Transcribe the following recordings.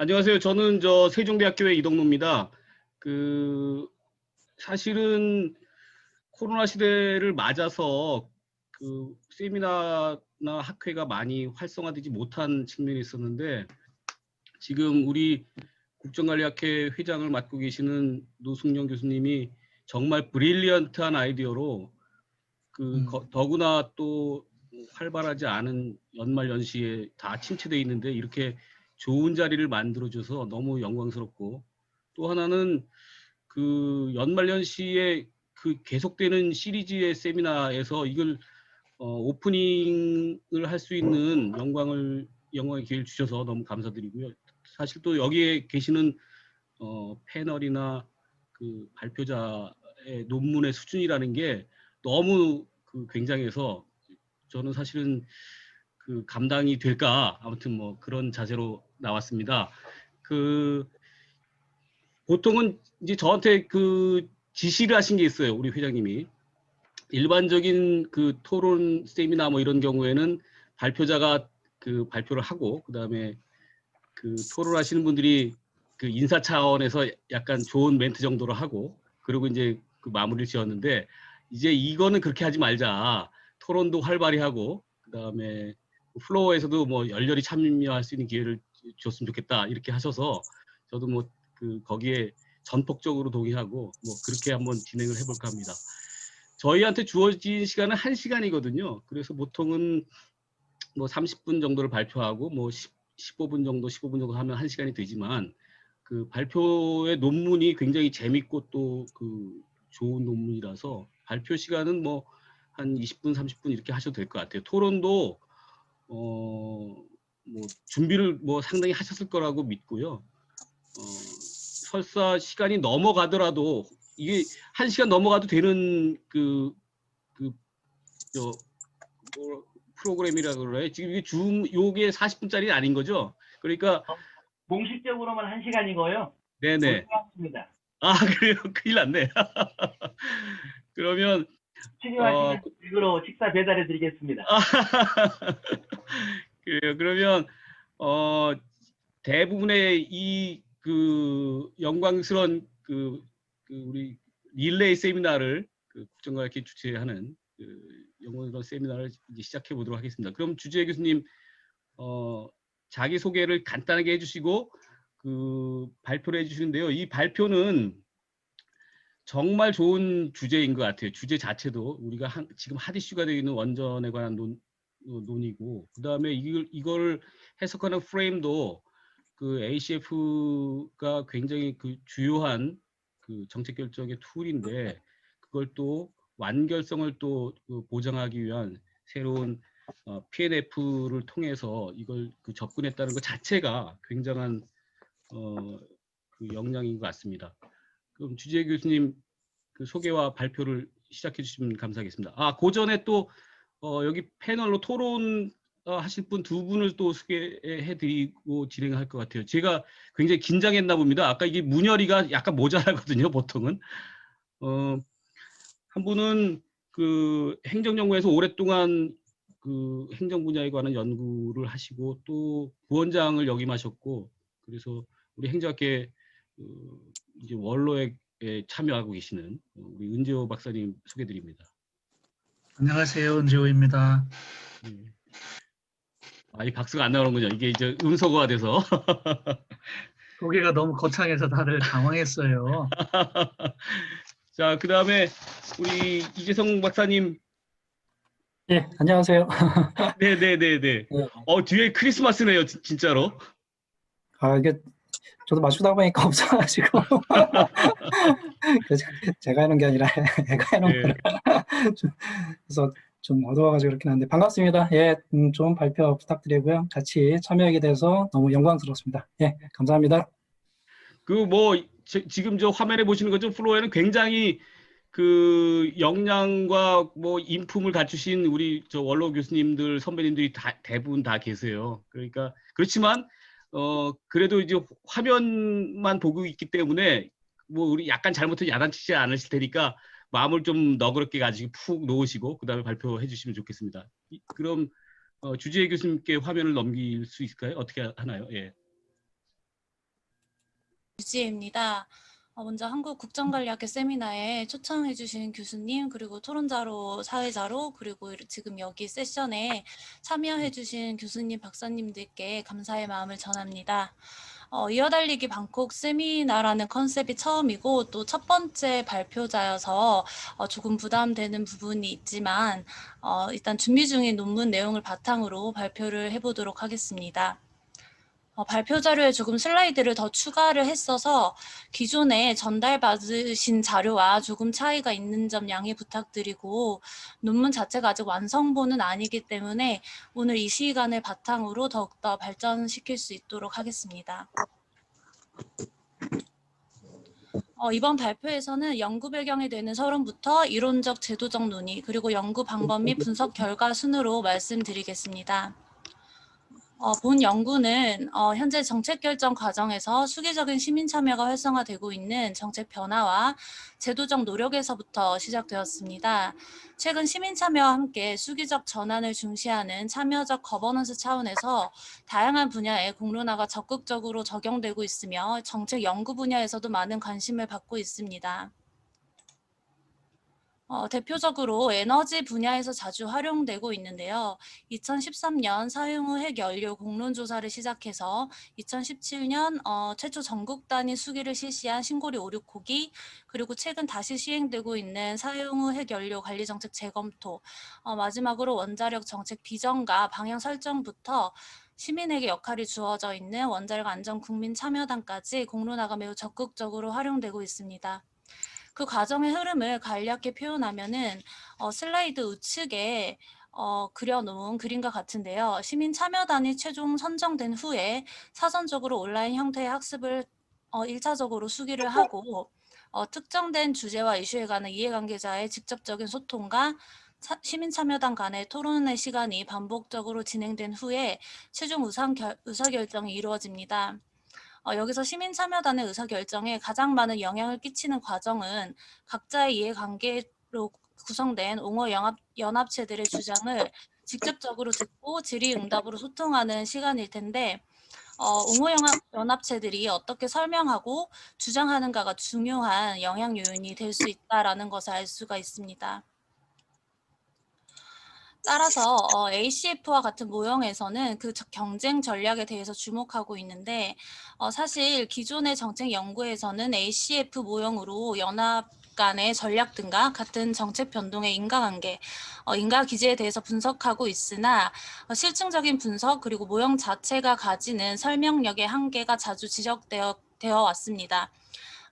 안녕하세요. 저는 세종대학교의 이동노입니다. 그 사실은 코로나 시대를 맞아서 세미나나 학회가 많이 활성화되지 못한 측면이 있었는데, 지금 우리 국정관리학회 회장을 맡고 계시는 노승영 교수님이 정말 브릴리언트한 아이디어로 더구나 또 활발하지 않은 연말 연시에 다 침체돼 있는데 이렇게 좋은 자리를 만들어줘서 너무 영광스럽고, 또 하나는 연말 연시에 계속되는 시리즈의 세미나에서 이걸 오프닝을 할 수 있는 영광의 기회를 주셔서 너무 감사드리고요. 사실 또 여기에 계시는 패널이나 발표자의 논문의 수준이라는 게 너무 굉장해서 저는 사실은 감당이 될까, 아무튼 뭐 그런 자세로 나왔습니다. 보통은 이제 저한테 지시를 하신 게 있어요, 우리 회장님이. 일반적인 토론 세미나 뭐 이런 경우에는 발표자가 발표를 하고, 그다음에 토론하시는 분들이 인사 차원에서 약간 좋은 멘트 정도로 하고, 그리고 이제 마무리를 지었는데, 이제 이거는 그렇게 하지 말자. 토론도 활발히 하고, 그다음에 플로어에서도 뭐 열렬히 참여할 수 있는 기회를 줬으면 좋겠다, 이렇게 하셔서 저도 뭐 거기에 전폭적으로 동의하고 뭐 그렇게 한번 진행을 해볼까 합니다. 저희한테 주어진 시간은 1시간이거든요. 그래서 보통은 뭐 30분 정도를 발표하고 뭐 15분 정도 하면 1시간이 되지만, 발표의 논문이 굉장히 재밌고 또 좋은 논문이라서 발표 시간은 뭐 한 20분, 30분 이렇게 하셔도 될 것 같아요. 토론도 뭐 준비를 뭐 상당히 하셨을 거라고 믿고요. 설사 시간이 넘어가더라도 이게 1시간 넘어가도 되는 프로그램이라 그래. 지금 이게 요게 40분짜리 아닌 거죠? 그러니까 공식적으로만 1시간이고요. 네네. 고생하셨습니다. 아, 그래요? 큰일 났네. 그러면 취임하시면 일부러 식사 배달해 드리겠습니다. 그래요. 그러면 대부분의 이 영광스러운 우리 릴레이 세미나를 국정과학회 주최하는 영광스러운 세미나를 이제 시작해 보도록 하겠습니다. 그럼 주재 교수님 자기 소개를 간단하게 해주시고 발표를 해주시는데요. 이 발표는 정말 좋은 주제인 것 같아요. 주제 자체도 우리가 지금 핫 이슈가 되어 있는 원전에 관한 논의고, 그 다음에 이걸 해석하는 프레임도 ACF가 굉장히 주요한 정책 결정의 툴인데, 그걸 또 완결성을 또 보장하기 위한 새로운 PNF를 통해서 이걸 접근했다는 것 자체가 굉장한 역량인 것 같습니다. 그럼 주재 교수님 소개와 발표를 시작해 주시면 감사하겠습니다. 그 전에 또 여기 패널로 토론 하실 분 2분을 또 소개해 드리고 진행할 것 같아요. 제가 굉장히 긴장했나 봅니다. 아까 이게 문열이가 약간 모자라거든요, 보통은. 한 분은 행정연구에서 오랫동안 행정 분야에 관한 연구를 하시고 또 부원장을 역임하셨고, 그래서 우리 행정학계 이제 원로에 참여하고 계시는 우리 은재호 박사님 소개드립니다. 안녕하세요, 은재호입니다. 네. 이 박수가 안 나오는군요. 이게 이제 음소거가 돼서. 소개가 너무 거창해서 다들 당황했어요. 자, 그 다음에 우리 이재성 박사님. 네, 안녕하세요. 네네네네. 네. 뒤에 크리스마스네요, 진짜로. 이게 저도 맞추다 보니까 없어가지고 제가 해놓은 게 아니라 애가 해놓은 거라 그래서 좀 어두워가지고 그렇긴 한데 반갑습니다. 예, 좋은 발표 부탁드리고요. 같이 참여하게 돼서 너무 영광스럽습니다. 예, 감사합니다. 지금 저 화면에 보시는 것처럼 플로어에는 굉장히 역량과 뭐 인품을 갖추신 우리 저 원로 교수님들 선배님들이 대부분 다 계세요. 그러니까 그렇지만 그래도 이제 화면만 보고 있기 때문에 뭐 우리 약간 잘못해도 야단치지 않으실 테니까 마음을 좀 너그럽게 가지고 푹 놓으시고 그다음에 발표해 주시면 좋겠습니다. 그럼 주재 교수님께 화면을 넘길 수 있을까요? 어떻게 하나요? 예. 유지혜입니다. 먼저 한국국정관리학회 세미나에 초청해주신 교수님, 그리고 토론자로, 사회자로, 그리고 지금 여기 세션에 참여해주신 교수님, 박사님들께 감사의 마음을 전합니다. 이어달리기 방콕 세미나라는 컨셉이 처음이고 또 첫 번째 발표자여서 조금 부담되는 부분이 있지만 일단 준비 중인 논문 내용을 바탕으로 발표를 해보도록 하겠습니다. 발표 자료에 조금 슬라이드를 더 추가를 했어서 기존에 전달받으신 자료와 조금 차이가 있는 점 양해 부탁드리고 논문 자체가 아직 완성본은 아니기 때문에 오늘 이 시간을 바탕으로 더욱더 발전시킬 수 있도록 하겠습니다. 이번 발표에서는 연구 배경이 되는 서론부터 이론적 제도적 논의 그리고 연구 방법 및 분석 결과 순으로 말씀드리겠습니다. 본 연구는 현재 정책 결정 과정에서 수기적인 시민 참여가 활성화되고 있는 정책 변화와 제도적 노력에서부터 시작되었습니다. 최근 시민 참여와 함께 수기적 전환을 중시하는 참여적 거버넌스 차원에서 다양한 분야의 공론화가 적극적으로 적용되고 있으며 정책 연구 분야에서도 많은 관심을 받고 있습니다. 대표적으로 에너지 분야에서 자주 활용되고 있는데요. 2013년 사용 후 핵연료 공론조사를 시작해서 2017년 최초 전국 단위 수기를 실시한 신고리 569기, 그리고 최근 다시 시행되고 있는 사용 후 핵연료 관리정책 재검토, 마지막으로 원자력 정책 비전과 방향 설정부터 시민에게 역할이 주어져 있는 원자력 안전 국민 참여단까지 공론화가 매우 적극적으로 활용되고 있습니다. 그 과정의 흐름을 간략히 표현하면은 슬라이드 우측에 그려놓은 그림과 같은데요. 시민 참여단이 최종 선정된 후에 사전적으로 온라인 형태의 학습을 1차적으로 수기를 하고 특정된 주제와 이슈에 관한 이해관계자의 직접적인 소통과 시민 참여단 간의 토론의 시간이 반복적으로 진행된 후에 최종 의사결정이 이루어집니다. 여기서 시민참여단의 의사결정에 가장 많은 영향을 끼치는 과정은 각자의 이해관계로 구성된 옹호연합체들의 주장을 직접적으로 듣고 질의응답으로 소통하는 시간일 텐데 옹호연합체들이 어떻게 설명하고 주장하는가가 중요한 영향 요인이 될 수 있다는 것을 알 수가 있습니다. 따라서 ACF와 같은 모형에서는 그 경쟁 전략에 대해서 주목하고 있는데 사실 기존의 정책 연구에서는 ACF 모형으로 연합 간의 전략 등과 같은 정책 변동의 인과관계, 인과기제에 대해서 분석하고 있으나 실증적인 분석 그리고 모형 자체가 가지는 설명력의 한계가 자주 지적되어 왔습니다.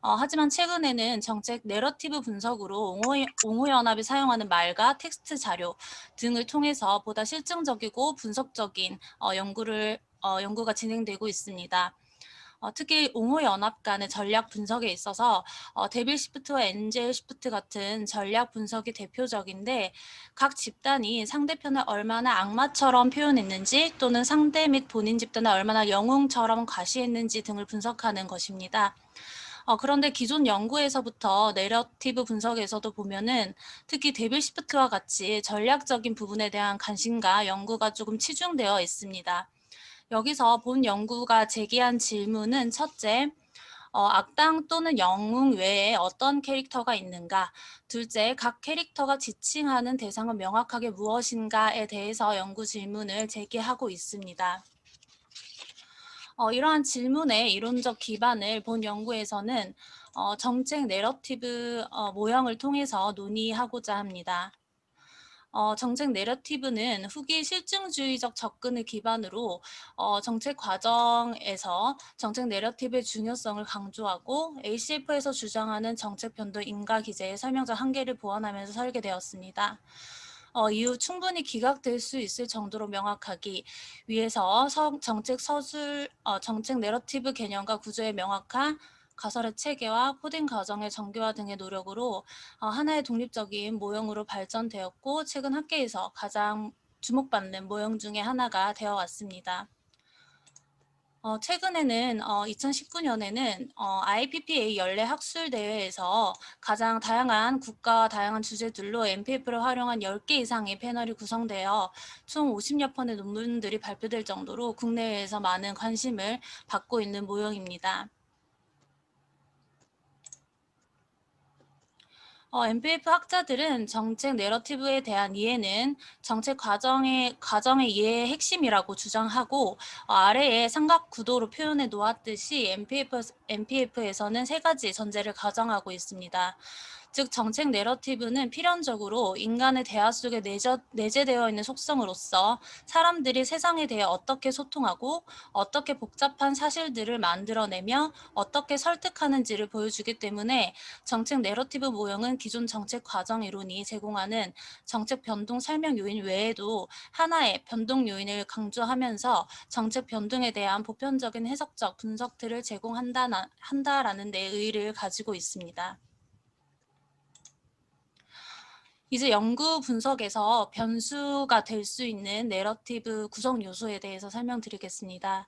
하지만 최근에는 정책 내러티브 분석으로 옹호연합이 사용하는 말과 텍스트 자료 등을 통해서 보다 실증적이고 분석적인 연구가 진행되고 있습니다. 특히 옹호연합 간의 전략 분석에 있어서 데빌 시프트와 엔젤 시프트 같은 전략 분석이 대표적인데 각 집단이 상대편을 얼마나 악마처럼 표현했는지 또는 상대 및 본인 집단을 얼마나 영웅처럼 과시했는지 등을 분석하는 것입니다. 그런데 기존 연구에서부터 내러티브 분석에서도 보면은 특히 데빌 시프트와 같이 전략적인 부분에 대한 관심과 연구가 조금 치중되어 있습니다. 여기서 본 연구가 제기한 질문은 첫째, 악당 또는 영웅 외에 어떤 캐릭터가 있는가? 둘째, 각 캐릭터가 지칭하는 대상은 명확하게 무엇인가에 대해서 연구 질문을 제기하고 있습니다. 이러한 질문의 이론적 기반을 본 연구에서는 정책 내러티브 모형을 통해서 논의하고자 합니다. 정책 내러티브는 후기 실증주의적 접근을 기반으로 정책 과정에서 정책 내러티브의 중요성을 강조하고 ACF에서 주장하는 정책 변동 인과 기제의 설명적 한계를 보완하면서 설계되었습니다. 이후 충분히 기각될 수 있을 정도로 명확하기 위해서 정책 내러티브 개념과 구조의 명확한 가설의 체계와 코딩 과정의 정교화 등의 노력으로 하나의 독립적인 모형으로 발전되었고 최근 학계에서 가장 주목받는 모형 중에 하나가 되어 왔습니다. 최근에는 2019년에는 IPPA 연례 학술 대회에서 가장 다양한 국가와 다양한 주제들로 MPF를 활용한 10개 이상의 패널이 구성되어 총 50여 편의 논문들이 발표될 정도로 국내외에서 많은 관심을 받고 있는 모형입니다. MPF 학자들은 정책 내러티브에 대한 이해는 정책 과정의 이해의 핵심이라고 주장하고 아래에 삼각 구도로 표현해 놓았듯이 MPF에서는 세 가지 전제를 가정하고 있습니다. 즉 정책 내러티브는 필연적으로 인간의 대화 속에 내재되어 있는 속성으로서 사람들이 세상에 대해 어떻게 소통하고 어떻게 복잡한 사실들을 만들어내며 어떻게 설득하는지를 보여주기 때문에 정책 내러티브 모형은 기존 정책 과정 이론이 제공하는 정책 변동 설명 요인 외에도 하나의 변동 요인을 강조하면서 정책 변동에 대한 보편적인 해석적 분석들을 제공한다라는 데 의의를 가지고 있습니다. 이제 연구 분석에서 변수가 될 수 있는 내러티브 구성 요소에 대해서 설명드리겠습니다.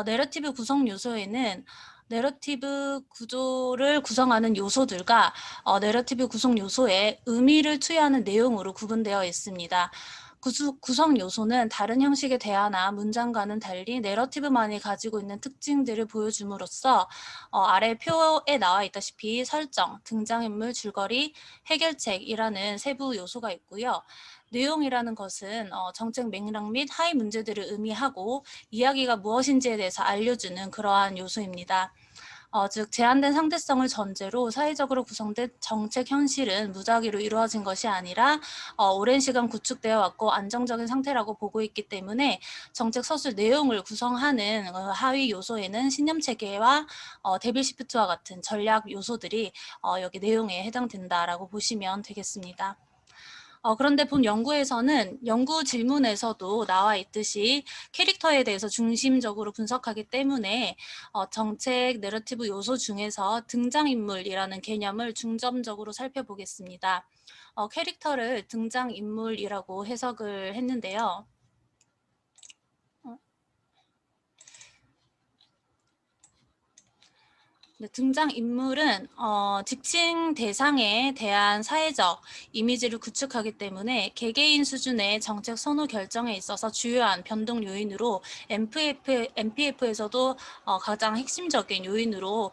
내러티브 구성 요소에는 내러티브 구조를 구성하는 요소들과 내러티브 구성 요소에 의미를 투여하는 내용으로 구분되어 있습니다. 구성 요소는 다른 형식의 대화나 문장과는 달리 내러티브만이 가지고 있는 특징들을 보여줌으로써 아래 표에 나와 있다시피 설정, 등장인물, 줄거리, 해결책이라는 세부 요소가 있고요. 내용이라는 것은 정책 맥락 및 하위 문제들을 의미하고 이야기가 무엇인지에 대해서 알려주는 그러한 요소입니다. 즉 제한된 상대성을 전제로 사회적으로 구성된 정책 현실은 무작위로 이루어진 것이 아니라 오랜 시간 구축되어 왔고 안정적인 상태라고 보고 있기 때문에 정책 서술 내용을 구성하는 하위 요소에는 신념체계와 데빌 시프트와 같은 전략 요소들이 여기 내용에 해당된다라고 보시면 되겠습니다. 그런데 본 연구에서는 연구 질문에서도 나와 있듯이 캐릭터에 대해서 중심적으로 분석하기 때문에 정책 내러티브 요소 중에서 등장인물이라는 개념을 중점적으로 살펴보겠습니다. 캐릭터를 등장인물이라고 해석을 했는데요. 등장인물은 지칭 대상에 대한 사회적 이미지를 구축하기 때문에 개개인 수준의 정책 선호 결정에 있어서 주요한 변동 요인으로 MPF에서도 가장 핵심적인 요인으로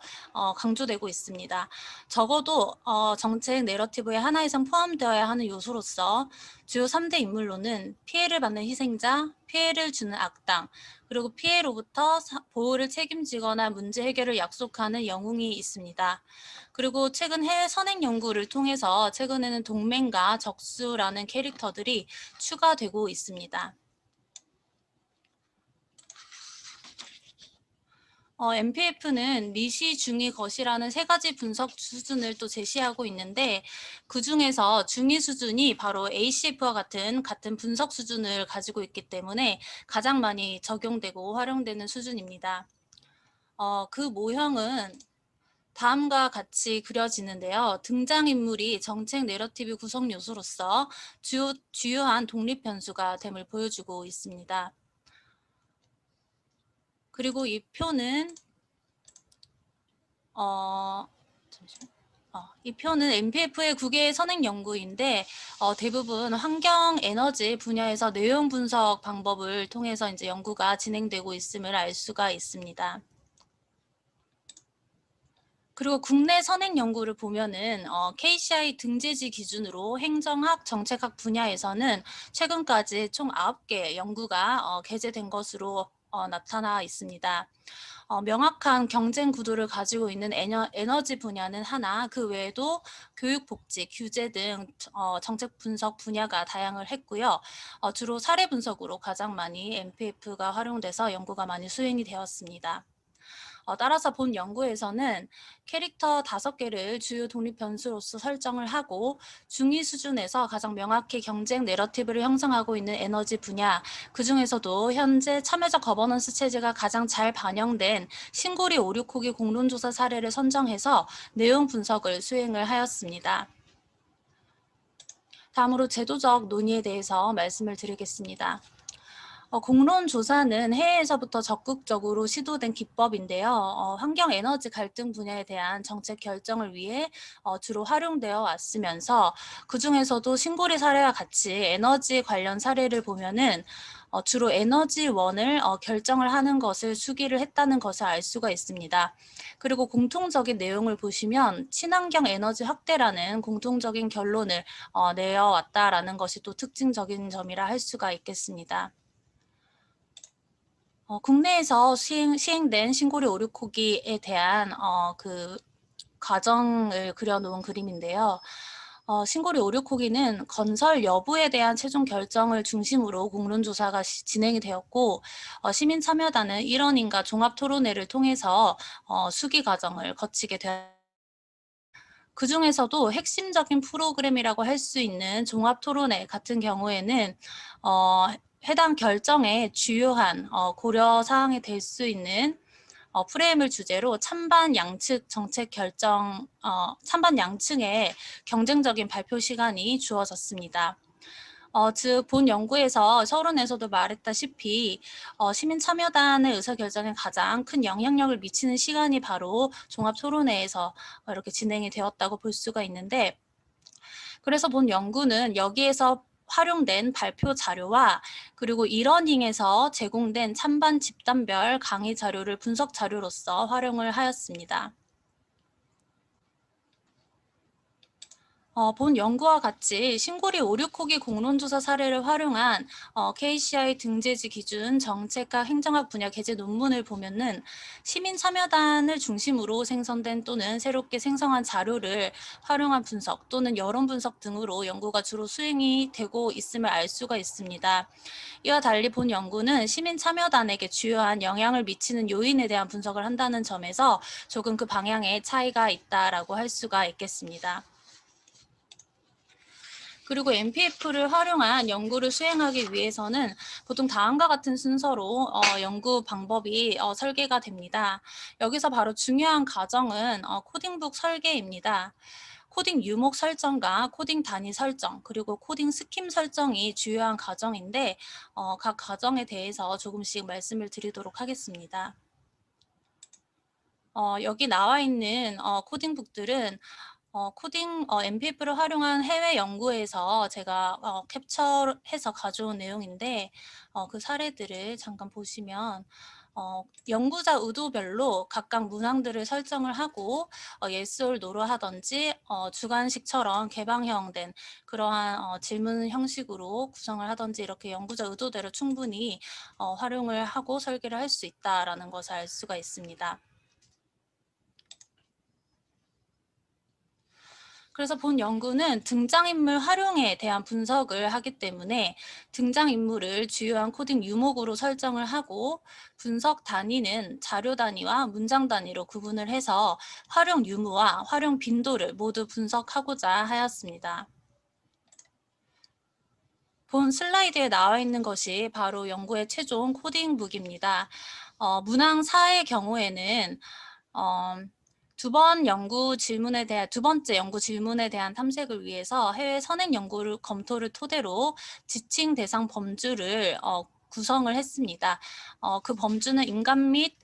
강조되고 있습니다. 적어도 정책 내러티브의 하나 이상 포함되어야 하는 요소로서 주요 3대 인물로는 피해를 받는 희생자, 피해를 주는 악당, 그리고 피해로부터 보호를 책임지거나 문제 해결을 약속하는 영웅이 있습니다. 그리고 최근 해외 선행 연구를 통해서 최근에는 동맹과 적수라는 캐릭터들이 추가되고 있습니다. MPF는 미시, 중위, 거시라는 세 가지 분석 수준을 또 제시하고 있는데 그 중에서 중위 수준이 바로 ACF와 같은 분석 수준을 가지고 있기 때문에 가장 많이 적용되고 활용되는 수준입니다. 그 모형은 다음과 같이 그려지는데요. 등장인물이 정책 내러티브 구성 요소로서 주요한 독립 변수가 됨을 보여주고 있습니다. 그리고 이 표는 이 표는 MPF의 9개의 선행 연구인데 대부분 환경 에너지 분야에서 내용 분석 방법을 통해서 이제 연구가 진행되고 있음을 알 수가 있습니다. 그리고 국내 선행 연구를 보면은 KCI 등재지 기준으로 행정학, 정책학 분야에서는 최근까지 총 9개 연구가 게재된 것으로 나타나 있습니다. 명확한 경쟁 구도를 가지고 있는 에너지 분야는 하나, 그 외에도 교육, 복지, 규제 등 정책 분석 분야가 다양을 했고요. 주로 사례 분석으로 가장 많이 MPF가 활용돼서 연구가 많이 수행이 되었습니다. 따라서 본 연구에서는 캐릭터 5개를 주요 독립 변수로서 설정을 하고 중위 수준에서 가장 명확히 경쟁 내러티브를 형성하고 있는 에너지 분야, 그 중에서도 현재 참여적 거버넌스 체제가 가장 잘 반영된 신고리 5, 6호기 공론조사 사례를 선정해서 내용 분석을 수행을 하였습니다. 다음으로 제도적 논의에 대해서 말씀을 드리겠습니다. 공론 조사는 해외에서부터 적극적으로 시도된 기법인데요. 환경 에너지 갈등 분야에 대한 정책 결정을 위해 주로 활용되어 왔으면서 그중에서도 신고리 사례와 같이 에너지 관련 사례를 보면은 주로 에너지원을 결정을 하는 것을 수기를 했다는 것을 알 수가 있습니다. 그리고 공통적인 내용을 보시면 친환경 에너지 확대라는 공통적인 결론을 내어왔다라는 것이 또 특징적인 점이라 할 수가 있겠습니다. 국내에서 시행된 신고리 오류코기에 대한 그 과정을 그려놓은 그림인데요. 신고리 오류코기는 건설 여부에 대한 최종 결정을 중심으로 공론조사가 진행이 되었고 시민 참여단은 일원인가 종합토론회를 통해서 수기 과정을 거치게 되었습니다. 그 중에서도 핵심적인 프로그램이라고 할 수 있는 종합토론회 같은 경우에는 해당 결정의 주요한 고려사항이 될 수 있는 프레임을 주제로 찬반 양측 정책 결정, 찬반 양측의 경쟁적인 발표 시간이 주어졌습니다. 즉 본 연구에서 서론에서도 말했다시피 시민 참여단의 의사결정에 가장 큰 영향력을 미치는 시간이 바로 종합토론회에서 이렇게 진행이 되었다고 볼 수가 있는데 그래서 본 연구는 여기에서 활용된 발표 자료와 그리고 이러닝에서 제공된 찬반 집단별 강의 자료를 분석 자료로서 활용을 하였습니다. 본 연구와 같이 신고리 오류코기 공론조사 사례를 활용한 KCI 등재지 기준 정책과 행정학 분야 게재 논문을 보면은 시민 참여단을 중심으로 생성된 또는 새롭게 생성한 자료를 활용한 분석 또는 여론 분석 등으로 연구가 주로 수행이 되고 있음을 알 수가 있습니다. 이와 달리 본 연구는 시민 참여단에게 주요한 영향을 미치는 요인에 대한 분석을 한다는 점에서 조금 그 방향의 차이가 있다라고 할 수가 있겠습니다. 그리고 MPF를 활용한 연구를 수행하기 위해서는 보통 다음과 같은 순서로 연구 방법이 설계가 됩니다. 여기서 바로 중요한 과정은 코딩북 설계입니다. 코딩 유목 설정과 코딩 단위 설정, 그리고 코딩 스킴 설정이 주요한 과정인데 각 과정에 대해서 조금씩 말씀을 드리도록 하겠습니다. 여기 나와 있는 코딩북들은 MPF를 활용한 해외 연구에서 제가 캡처해서 가져온 내용인데 그 사례들을 잠깐 보시면 연구자 의도별로 각각 문항들을 설정을 하고 yes or no로 하든지 주관식처럼 개방형된 그러한 질문 형식으로 구성을 하든지 이렇게 연구자 의도대로 충분히 활용을 하고 설계를 할 수 있다라는 것을 알 수가 있습니다. 그래서 본 연구는 등장인물 활용에 대한 분석을 하기 때문에 등장인물을 주요한 코딩 유목으로 설정을 하고 분석 단위는 자료 단위와 문장 단위로 구분을 해서 활용 유무와 활용 빈도를 모두 분석하고자 하였습니다. 본 슬라이드에 나와 있는 것이 바로 연구의 최종 코딩북입니다. 문항 4의 경우에는 두 번째 연구 질문에 대한 탐색을 위해서 해외 선행 연구를 검토를 토대로 지칭 대상 범주를 구성을 했습니다. 그 범주는 인간 및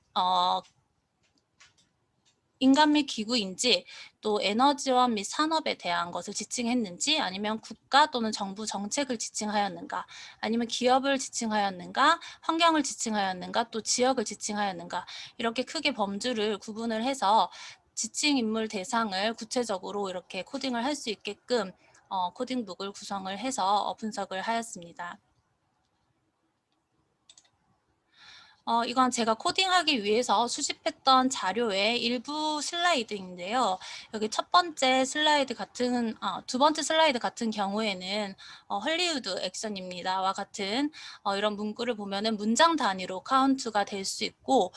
기구인지 또 에너지원 및 산업에 대한 것을 지칭했는지 아니면 국가 또는 정부 정책을 지칭하였는가 아니면 기업을 지칭하였는가 환경을 지칭하였는가 또 지역을 지칭하였는가 이렇게 크게 범주를 구분을 해서 지칭 인물 대상을 구체적으로 이렇게 코딩을 할 수 있게끔 코딩북을 구성을 해서 분석을 하였습니다. 이건 제가 코딩하기 위해서 수집했던 자료의 일부 슬라이드인데요. 여기 두 번째 슬라이드 같은 경우에는 헐리우드 액션입니다와 같은 이런 문구를 보면은 문장 단위로 카운트가 될 수 있고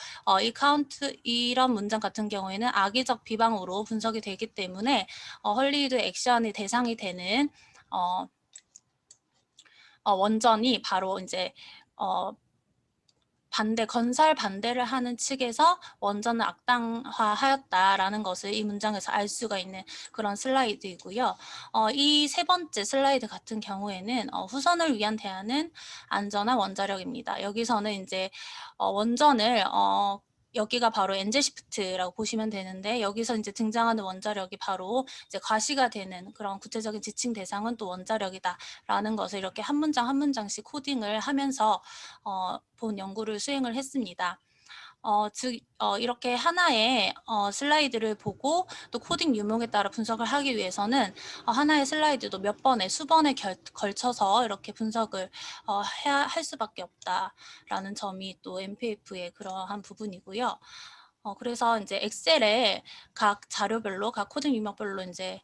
이런 문장 같은 경우에는 악의적 비방으로 분석이 되기 때문에 헐리우드 액션이 대상이 되는 원전이 바로 이제 건설 반대를 하는 측에서 원전을 악당화하였다라는 것을 이 문장에서 알 수가 있는 그런 슬라이드이고요. 이 세 번째 슬라이드 같은 경우에는 후손을 위한 대안은 안전한 원자력입니다. 여기서는 이제 원전을 여기가 바로 엔젤 시프트라고 보시면 되는데 여기서 이제 등장하는 원자력이 바로 이제 과시가 되는 그런 구체적인 지칭 대상은 또 원자력이다라는 것을 이렇게 한 문장 한 문장씩 코딩을 하면서 본 연구를 수행을 했습니다. 즉 이렇게 하나의 슬라이드를 보고 또 코딩 유목에 따라 분석을 하기 위해서는 하나의 슬라이드도 몇 번에 수번에 걸쳐서 이렇게 분석을 할 수밖에 없다라는 점이 또 MPF의 그러한 부분이고요. 그래서 이제 엑셀에 각 자료별로 각 코딩 유목별로 이제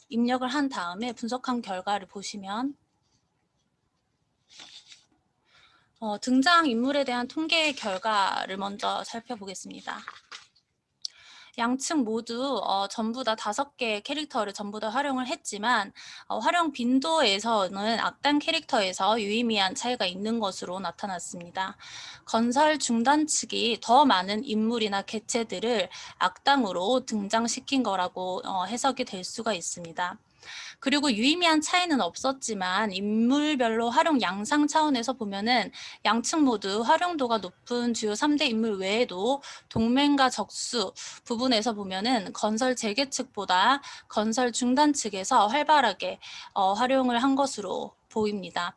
입력을 한 다음에 분석한 결과를 보시면 등장 인물에 대한 통계 결과를 먼저 살펴보겠습니다. 양측 모두 전부 다 5개의 캐릭터를 전부 다 활용을 했지만 활용 빈도에서는 악당 캐릭터에서 유의미한 차이가 있는 것으로 나타났습니다. 건설 중단 측이 더 많은 인물이나 개체들을 악당으로 등장시킨 거라고 해석이 될 수가 있습니다. 그리고 유의미한 차이는 없었지만 인물별로 활용 양상 차원에서 보면은 양측 모두 활용도가 높은 주요 3대 인물 외에도 동맹과 적수 부분에서 보면은 건설 재개 측보다 건설 중단 측에서 활발하게 활용을 한 것으로 보입니다.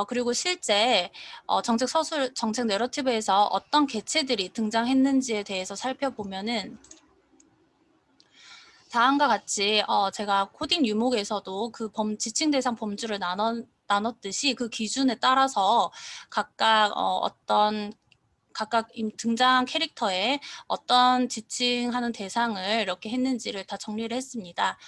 그리고 실제 정책 내러티브에서 어떤 개체들이 등장했는지에 대해서 살펴보면은 다음과 같이 제가 코딩 유목에서도 그 지칭 대상 범주를 나눴듯이 그 기준에 따라서 각각 각각 등장 캐릭터에 어떤 지칭하는 대상을 이렇게 했는지를 다 정리를 했습니다.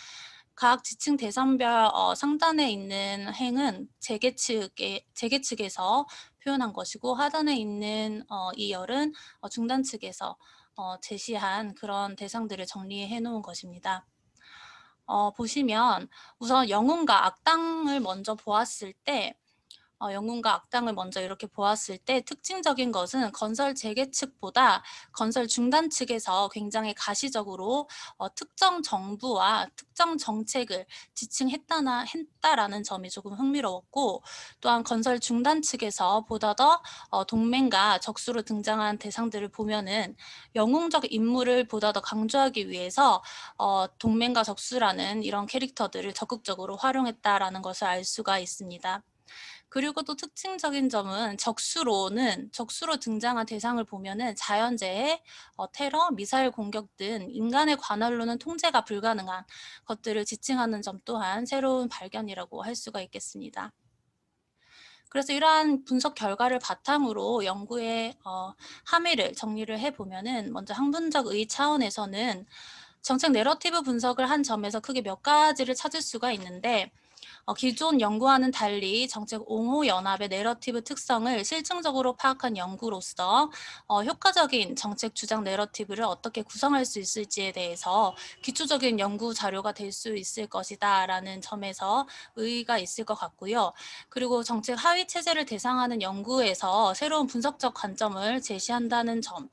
각 지칭 대상별 상단에 있는 행은 재계 측에서 표현한 것이고 하단에 있는 이 열은 중단 측에서 제시한 그런 대상들을 정리해 놓은 것입니다. 보시면 우선 영웅과 악당을 먼저 보았을 때 영웅과 악당을 먼저 이렇게 보았을 때 특징적인 것은 건설 재개 측보다 건설 중단 측에서 굉장히 가시적으로 특정 정부와 특정 정책을 지칭했다라는 점이 조금 흥미로웠고 또한 건설 중단 측에서 보다 더 동맹과 적수로 등장한 대상들을 보면은 영웅적 인물을 보다 더 강조하기 위해서 동맹과 적수라는 이런 캐릭터들을 적극적으로 활용했다라는 것을 알 수가 있습니다. 그리고 또 특징적인 점은 적수로 등장한 대상을 보면은 자연재해, 테러, 미사일 공격 등 인간의 관할로는 통제가 불가능한 것들을 지칭하는 점 또한 새로운 발견이라고 할 수가 있겠습니다. 그래서 이러한 분석 결과를 바탕으로 연구의 함의를 정리를 해보면은 먼저 학문적 의 차원에서는 정책 내러티브 분석을 한 점에서 크게 몇 가지를 찾을 수가 있는데 기존 연구와는 달리 정책 옹호 연합의 내러티브 특성을 실증적으로 파악한 연구로서 효과적인 정책 주장 내러티브를 어떻게 구성할 수 있을지에 대해서 기초적인 연구 자료가 될 수 있을 것이다 라는 점에서 의의가 있을 것 같고요. 그리고 정책 하위 체제를 대상하는 연구에서 새로운 분석적 관점을 제시한다는 점,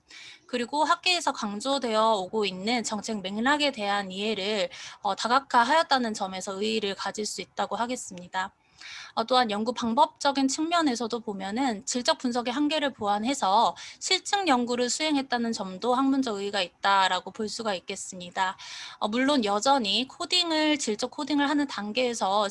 그리고 학계에서 강조되어 오고 있는 정책 맥락에 대한 이해를 다각화하였다는 점에서 의의를 가질 수 있다고 하겠습니다. 또한 연구 방법적인 측면에서도 보면은 질적 분석의 한계를 보완해서 실증 연구를 수행했다는 점도 학문적 의의가 있다라고 볼 수가 있겠습니다. 물론 여전히 질적 코딩을 하는 단계에서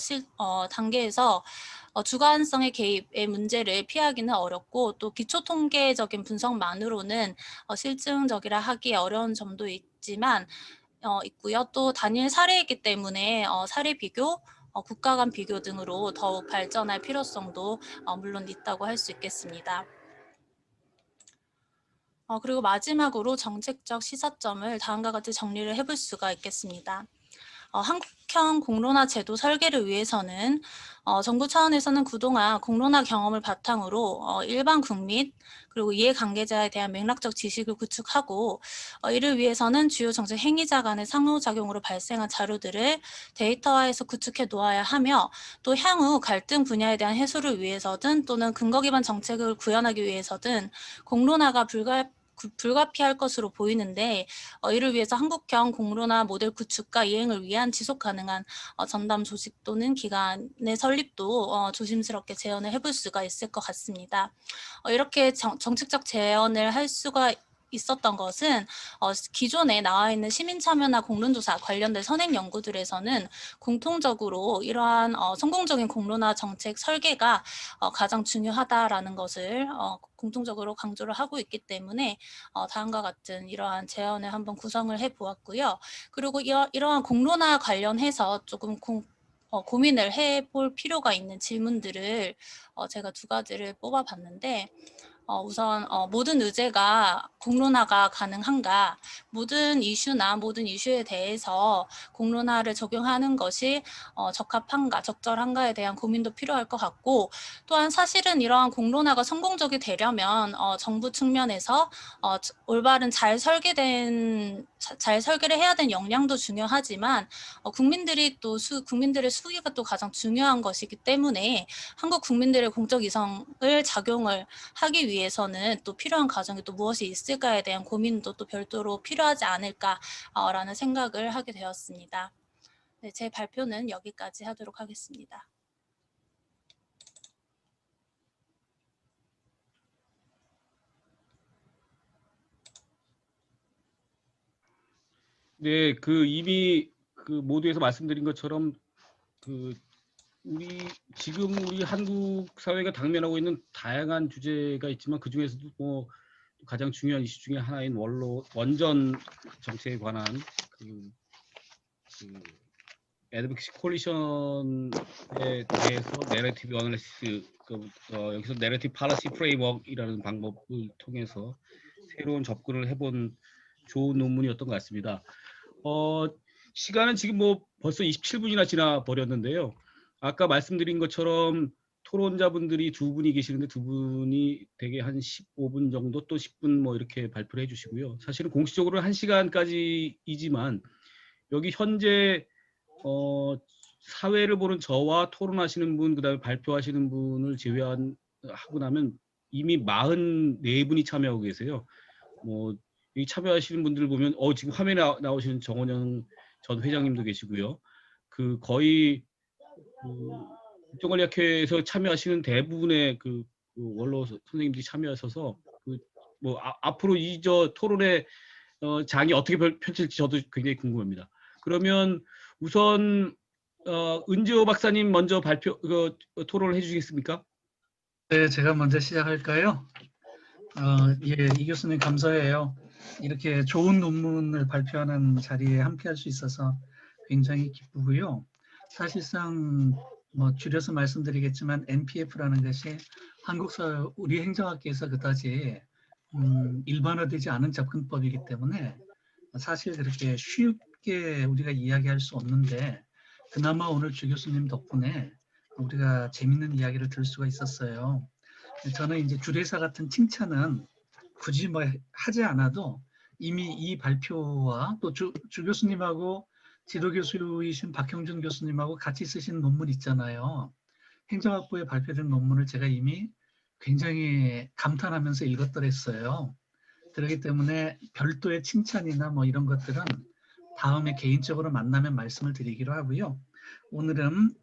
주관성의 개입의 문제를 피하기는 어렵고 또 기초 통계적인 분석만으로는 실증적이라 하기 어려운 점도 있고요. 또 단일 사례이기 때문에 사례 비교, 국가 간 비교 등으로 더욱 발전할 필요성도 물론 있다고 할 수 있겠습니다. 그리고 마지막으로 정책적 시사점을 다음과 같이 정리를 해볼 수가 있겠습니다. 한국형 공론화 제도 설계를 위해서는 정부 차원에서는 그동안 공론화 경험을 바탕으로 일반 국민 그리고 이해관계자에 대한 맥락적 지식을 구축하고 이를 위해서는 주요 정책 행위자 간의 상호작용으로 발생한 자료들을 데이터화해서 구축해 놓아야 하며 또 향후 갈등 분야에 대한 해소를 위해서든 또는 근거 기반 정책을 구현하기 위해서든 공론화가 불가피할 것으로 보이는데 이를 위해서 한국형 공론화 모델 구축과 이행을 위한 지속 가능한 전담 조직 또는 기관의 설립도 조심스럽게 제언을 해볼 수가 있을 것 같습니다. 이렇게 정책적 제언을 할 수가 있었던 것은 기존에 나와 있는 시민참여나 공론조사 관련된 선행 연구들에서는 공통적으로 이러한 성공적인 공론화 정책 설계가 가장 중요하다라는 것을 공통적으로 강조를 하고 있기 때문에 다음과 같은 이러한 제언을 한번 구성을 해보았고요. 그리고 이러한 공론화 관련해서 조금 고민을 해볼 필요가 있는 질문들을 제가 2가지를 뽑아봤는데 우선 모든 의제가 공론화가 가능한가, 모든 이슈나 모든 이슈에 대해서 공론화를 적용하는 것이 적합한가, 적절한가에 대한 고민도 필요할 것 같고 또한 사실은 이러한 공론화가 성공적이 되려면 정부 측면에서 올바른 잘 설계를 해야 되는 역량도 중요하지만 국민들의 수위가 또 가장 중요한 것이기 때문에 한국 국민들의 공적 이성을 작용을 하기 위해서는 또 필요한 과정이 또 무엇이 있을까에 대한 고민도 또 별도로 필요하지 않을까라는 생각을 하게 되었습니다. 네, 제 발표는 여기까지 하도록 하겠습니다. 네, 이미 모두에서 말씀드린 것처럼 우리 한국 사회가 당면하고 있는 다양한 주제가 있지만 그 중에서도 뭐 가장 중요한 이슈 중에 하나인 원전 정책에 관한 애드보케시 콜리션에 대해서 내러티브 어널리시스 여기서 내러티브 팔러시 프레임워크이라는 방법을 통해서 새로운 접근을 해본 좋은 논문이었던 것 같습니다. 시간은 지금 뭐 벌써 27분이나 지나 버렸는데요. 아까 말씀드린 것처럼 토론자분들이 2분이 계시는데 2분이 대개 한 15분 정도 또 10분 뭐 이렇게 발표를 해주시고요. 사실은 공식적으로 1시간까지이지만 여기 현재 사회를 보는 저와 토론하시는 분, 그다음에 발표하시는 분을 제외하고 나면 이미 44분이 참여하고 계세요. 뭐 여기 참여하시는 분들을 보면 지금 화면에 나오시는 정원영 전 회장님도 계시고요. 거의 국정관리학회에서 참여하시는 대부분의 원로 선생님들이 참여하셔서 앞으로 토론의 장이 어떻게 펼칠지 저도 굉장히 궁금합니다. 그러면 우선 은지호 박사님 먼저 토론을 해주시겠습니까? 네, 제가 먼저 시작할까요? 예, 이 교수님 감사해요. 이렇게 좋은 논문을 발표하는 자리에 함께할 수 있어서 굉장히 기쁘고요. 사실상 뭐 줄여서 말씀드리겠지만 NPF라는 것이 우리 행정학계에서 그다지 일반화되지 않은 접근법이기 때문에 사실 그렇게 쉽게 우리가 이야기할 수 없는데 그나마 오늘 주 교수님 덕분에 우리가 재밌는 이야기를 들을 수가 있었어요. 저는 이제 주례사 같은 칭찬은 굳이 뭐 하지 않아도 이미 이 발표와 또 주 교수님하고 지도교수이신 박형준 교수님하고 같이 쓰신 논문 있잖아요. 행정학부에 발표된 논문을 제가 이미 굉장히 감탄하면서 읽었더랬어요. 그렇기 때문에 별도의 칭찬이나 뭐 이런 것들은 다음에 개인적으로 만나면 말씀을 드리기로 하고요. 오늘은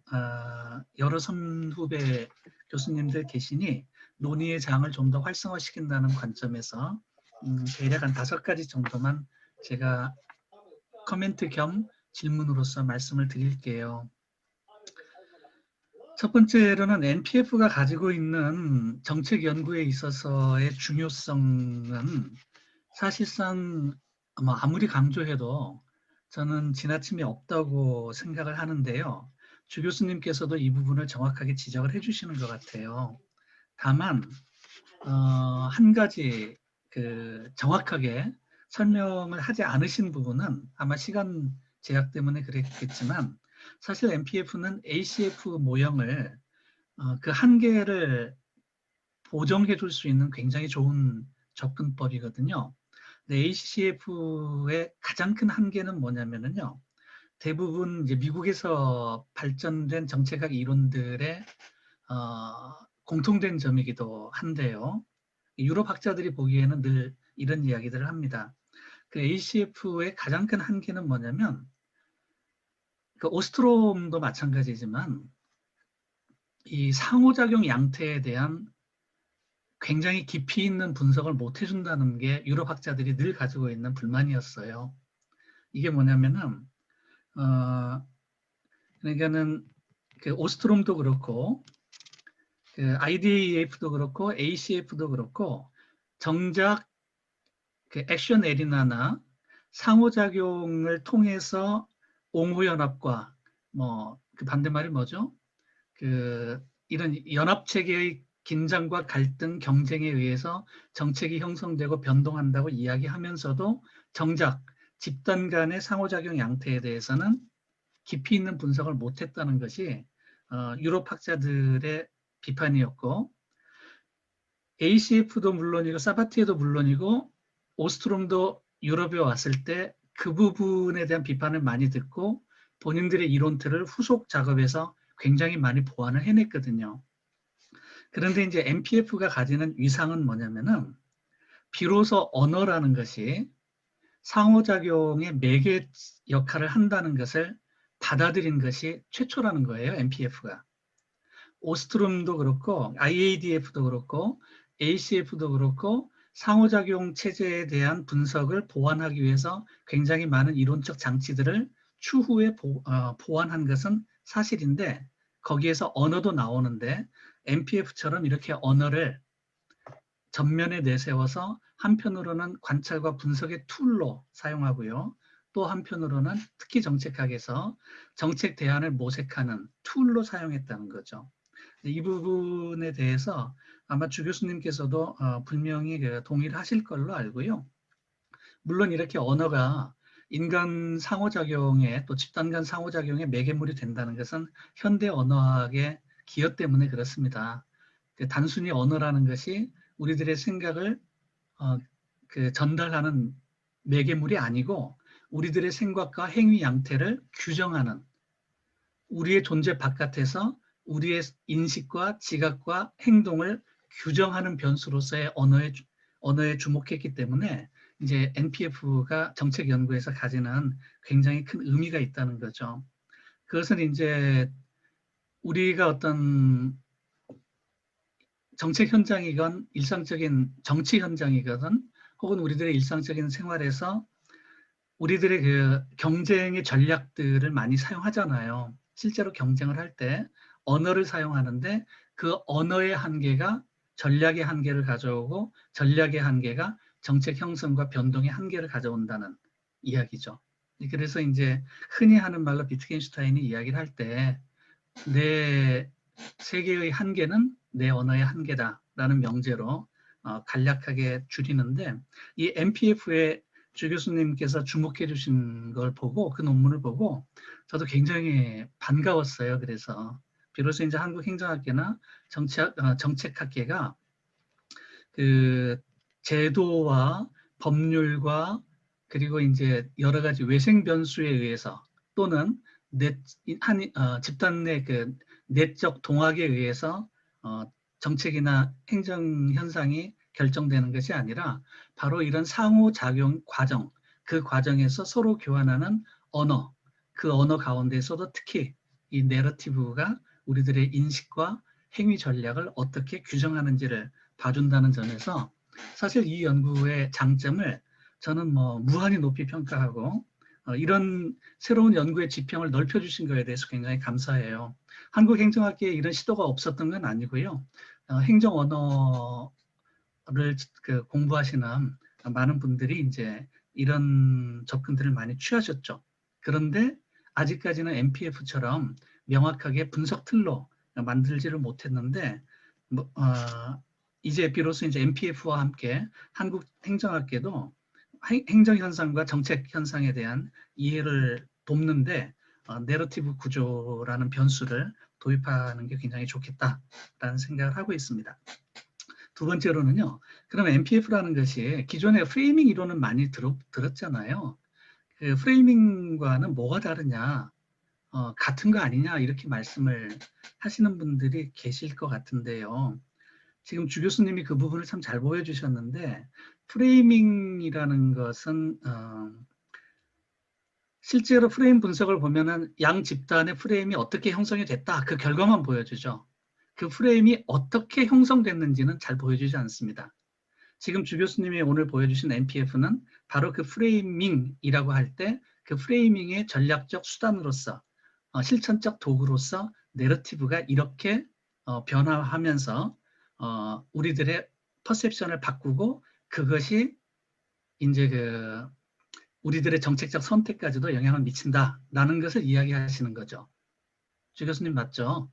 여러 선후배 교수님들 계시니 논의의 장을 좀 더 활성화시킨다는 관점에서 대략 한 5가지 정도만 제가 코멘트 겸 질문으로서 말씀을 드릴게요. 첫 번째로는 NPF가 가지고 있는 정책 연구에 있어서의 중요성은 사실상 아무리 강조해도 저는 지나침이 없다고 생각을 하는데요. 주 교수님께서도 이 부분을 정확하게 지적을 해주시는 것 같아요. 다만 한 가지 정확하게 설명을 하지 않으신 부분은 아마 시간 제약 때문에 그랬겠지만 사실 MPF는 ACF 모형을 그 한계를 보정해 줄 수 있는 굉장히 좋은 접근법이거든요. ACF의 가장 큰 한계는 뭐냐면요. 대부분 이제 미국에서 발전된 정책학 이론들의 공통된 점이기도 한데요. 유럽 학자들이 보기에는 늘 이런 이야기들을 합니다. 그 ACF의 가장 큰 한계는 뭐냐면 그 오스트롬도 마찬가지지만 이 상호작용 양태에 대한 굉장히 깊이 있는 분석을 못 해준다는 게 유럽 학자들이 늘 가지고 있는 불만이었어요. 이게 뭐냐면은 그러니까는 그 오스트롬도 그렇고 그 IDAF도 그렇고 ACF도 그렇고 정작 그 액션 에리나나 상호작용을 통해서 옹호연합과 뭐 그 반대말이 뭐죠? 그 이런 연합체계의 긴장과 갈등, 경쟁에 의해서 정책이 형성되고 변동한다고 이야기하면서도 정작 집단 간의 상호작용 양태에 대해서는 깊이 있는 분석을 못했다는 것이 유럽 학자들의 비판이었고 ACF도 물론이고 사바티에도 물론이고 오스트롬도 유럽에 왔을 때 그 부분에 대한 비판을 많이 듣고 본인들의 이론들을 후속 작업에서 굉장히 많이 보완을 해냈거든요. 그런데 이제 MPF가 가지는 위상은 뭐냐면은 비로소 언어라는 것이 상호작용의 매개 역할을 한다는 것을 받아들인 것이 최초라는 거예요, MPF가. 오스트롬도 그렇고 IADF도 그렇고 ACF도 그렇고 상호작용 체제에 대한 분석을 보완하기 위해서 굉장히 많은 이론적 장치들을 추후에 보완한 것은 사실인데 거기에서 언어도 나오는데 MPF처럼 이렇게 언어를 전면에 내세워서 한편으로는 관찰과 분석의 툴로 사용하고요. 또 한편으로는 특히 정책학에서 정책 대안을 모색하는 툴로 사용했다는 거죠. 이 부분에 대해서 아마 주 교수님께서도 분명히 동의를 하실 걸로 알고요. 물론 이렇게 언어가 인간 상호작용에 또 집단 간 상호작용의 매개물이 된다는 것은 현대 언어학의 기여 때문에 그렇습니다. 단순히 언어라는 것이 우리들의 생각을 전달하는 매개물이 아니고 우리들의 생각과 행위 양태를 규정하는 우리의 존재 바깥에서 우리의 인식과 지각과 행동을 규정하는 변수로서의 언어에 주목했기 때문에 이제 NPF가 정책 연구에서 가지는 굉장히 큰 의미가 있다는 거죠. 그것은 이제 우리가 어떤 정책 현장이건 일상적인 정치 현장이건 혹은 우리들의 일상적인 생활에서 우리들의 그 경쟁의 전략들을 많이 사용하잖아요. 실제로 경쟁을 할 때 언어를 사용하는데 그 언어의 한계가 전략의 한계를 가져오고 전략의 한계가 정책 형성과 변동의 한계를 가져온다는 이야기죠. 그래서 이제 흔히 하는 말로 비트겐슈타인이 이야기를 할 때 내 세계의 한계는 내 언어의 한계다라는 명제로 간략하게 줄이는데 이 MPF의 주 교수님께서 주목해 주신 걸 보고 그 논문을 보고 저도 굉장히 반가웠어요. 그래서 비로소 이제 한국행정학계나 정책학계가 그 제도와 법률과 그리고 이제 여러 가지 외생 변수에 의해서 또는 집단 내 그 내적 동학에 의해서 정책이나 행정 현상이 결정되는 것이 아니라 바로 이런 상호작용 과정, 그 과정에서 서로 교환하는 언어, 그 언어 가운데서도 특히 이 내러티브가 우리들의 인식과 행위 전략을 어떻게 규정하는지를 봐준다는 점에서 사실 이 연구의 장점을 저는 뭐 무한히 높이 평가하고 이런 새로운 연구의 지평을 넓혀주신 것에 대해서 굉장히 감사해요. 한국행정학계에 이런 시도가 없었던 건 아니고요. 행정 언어를 공부하시는 많은 분들이 이제 이런 접근들을 많이 취하셨죠. 그런데 아직까지는 MPF처럼 명확하게 분석 틀로 만들지를 못했는데 이제 비로소 이제 MPF와 함께 한국 행정학계도 행정 현상과 정책 현상에 대한 이해를 돕는데 내러티브 구조라는 변수를 도입하는 게 굉장히 좋겠다라는 생각을 하고 있습니다. 두 번째로는요. 그럼 NPF라는 것이 기존의 프레이밍 이론은 많이 들었잖아요. 그 프레이밍과는 뭐가 다르냐, 같은 거 아니냐 이렇게 말씀을 하시는 분들이 계실 것 같은데요. 지금 주 교수님이 그 부분을 참 잘 보여주셨는데 프레이밍이라는 것은 실제로 프레임 분석을 보면은 양 집단의 프레임이 어떻게 형성이 됐다 그 결과만 보여주죠. 그 프레임이 어떻게 형성됐는지는 잘 보여주지 않습니다. 지금 주 교수님이 오늘 보여주신 NPF는 바로 그 프레이밍이라고 할 때 그 프레이밍의 전략적 수단으로서 실천적 도구로서 내러티브가 이렇게 변화하면서 우리들의 퍼셉션을 바꾸고 그것이 이제 그 우리들의 정책적 선택까지도 영향을 미친다라는 것을 이야기하시는 거죠. 주 교수님 맞죠?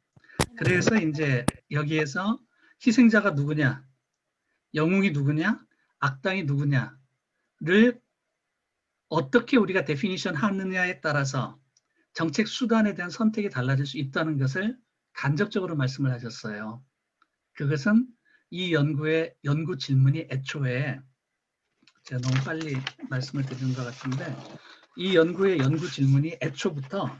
그래서 이제 여기에서 희생자가 누구냐, 영웅이 누구냐, 악당이 누구냐를 어떻게 우리가 데피니션 하느냐에 따라서 정책 수단에 대한 선택이 달라질 수 있다는 것을 간접적으로 말씀을 하셨어요. 그것은 이 연구의 연구 질문이 애초에 제가 너무 빨리 말씀을 드리는 것 같은데 이 연구의 연구 질문이 애초부터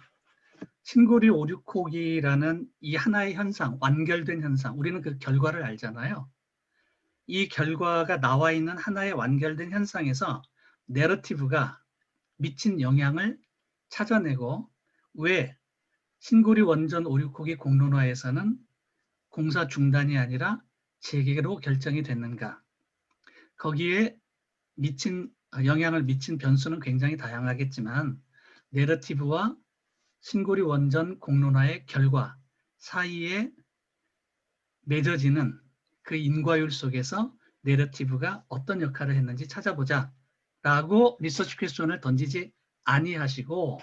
신고리 오륙호기라는 이 하나의 현상, 완결된 현상, 우리는 그 결과를 알잖아요. 이 결과가 나와 있는 하나의 완결된 현상에서 내러티브가 미친 영향을 찾아내고 왜 신고리 원전 오륙호기 공론화에서는 공사 중단이 아니라 재개로 결정이 됐는가. 거기에 영향을 미친 변수는 굉장히 다양하겠지만 내러티브와 신고리 원전 공론화의 결과 사이에 맺어지는 그 인과율 속에서 내러티브가 어떤 역할을 했는지 찾아보자 라고 리서치 퀘스천을 던지지 아니하시고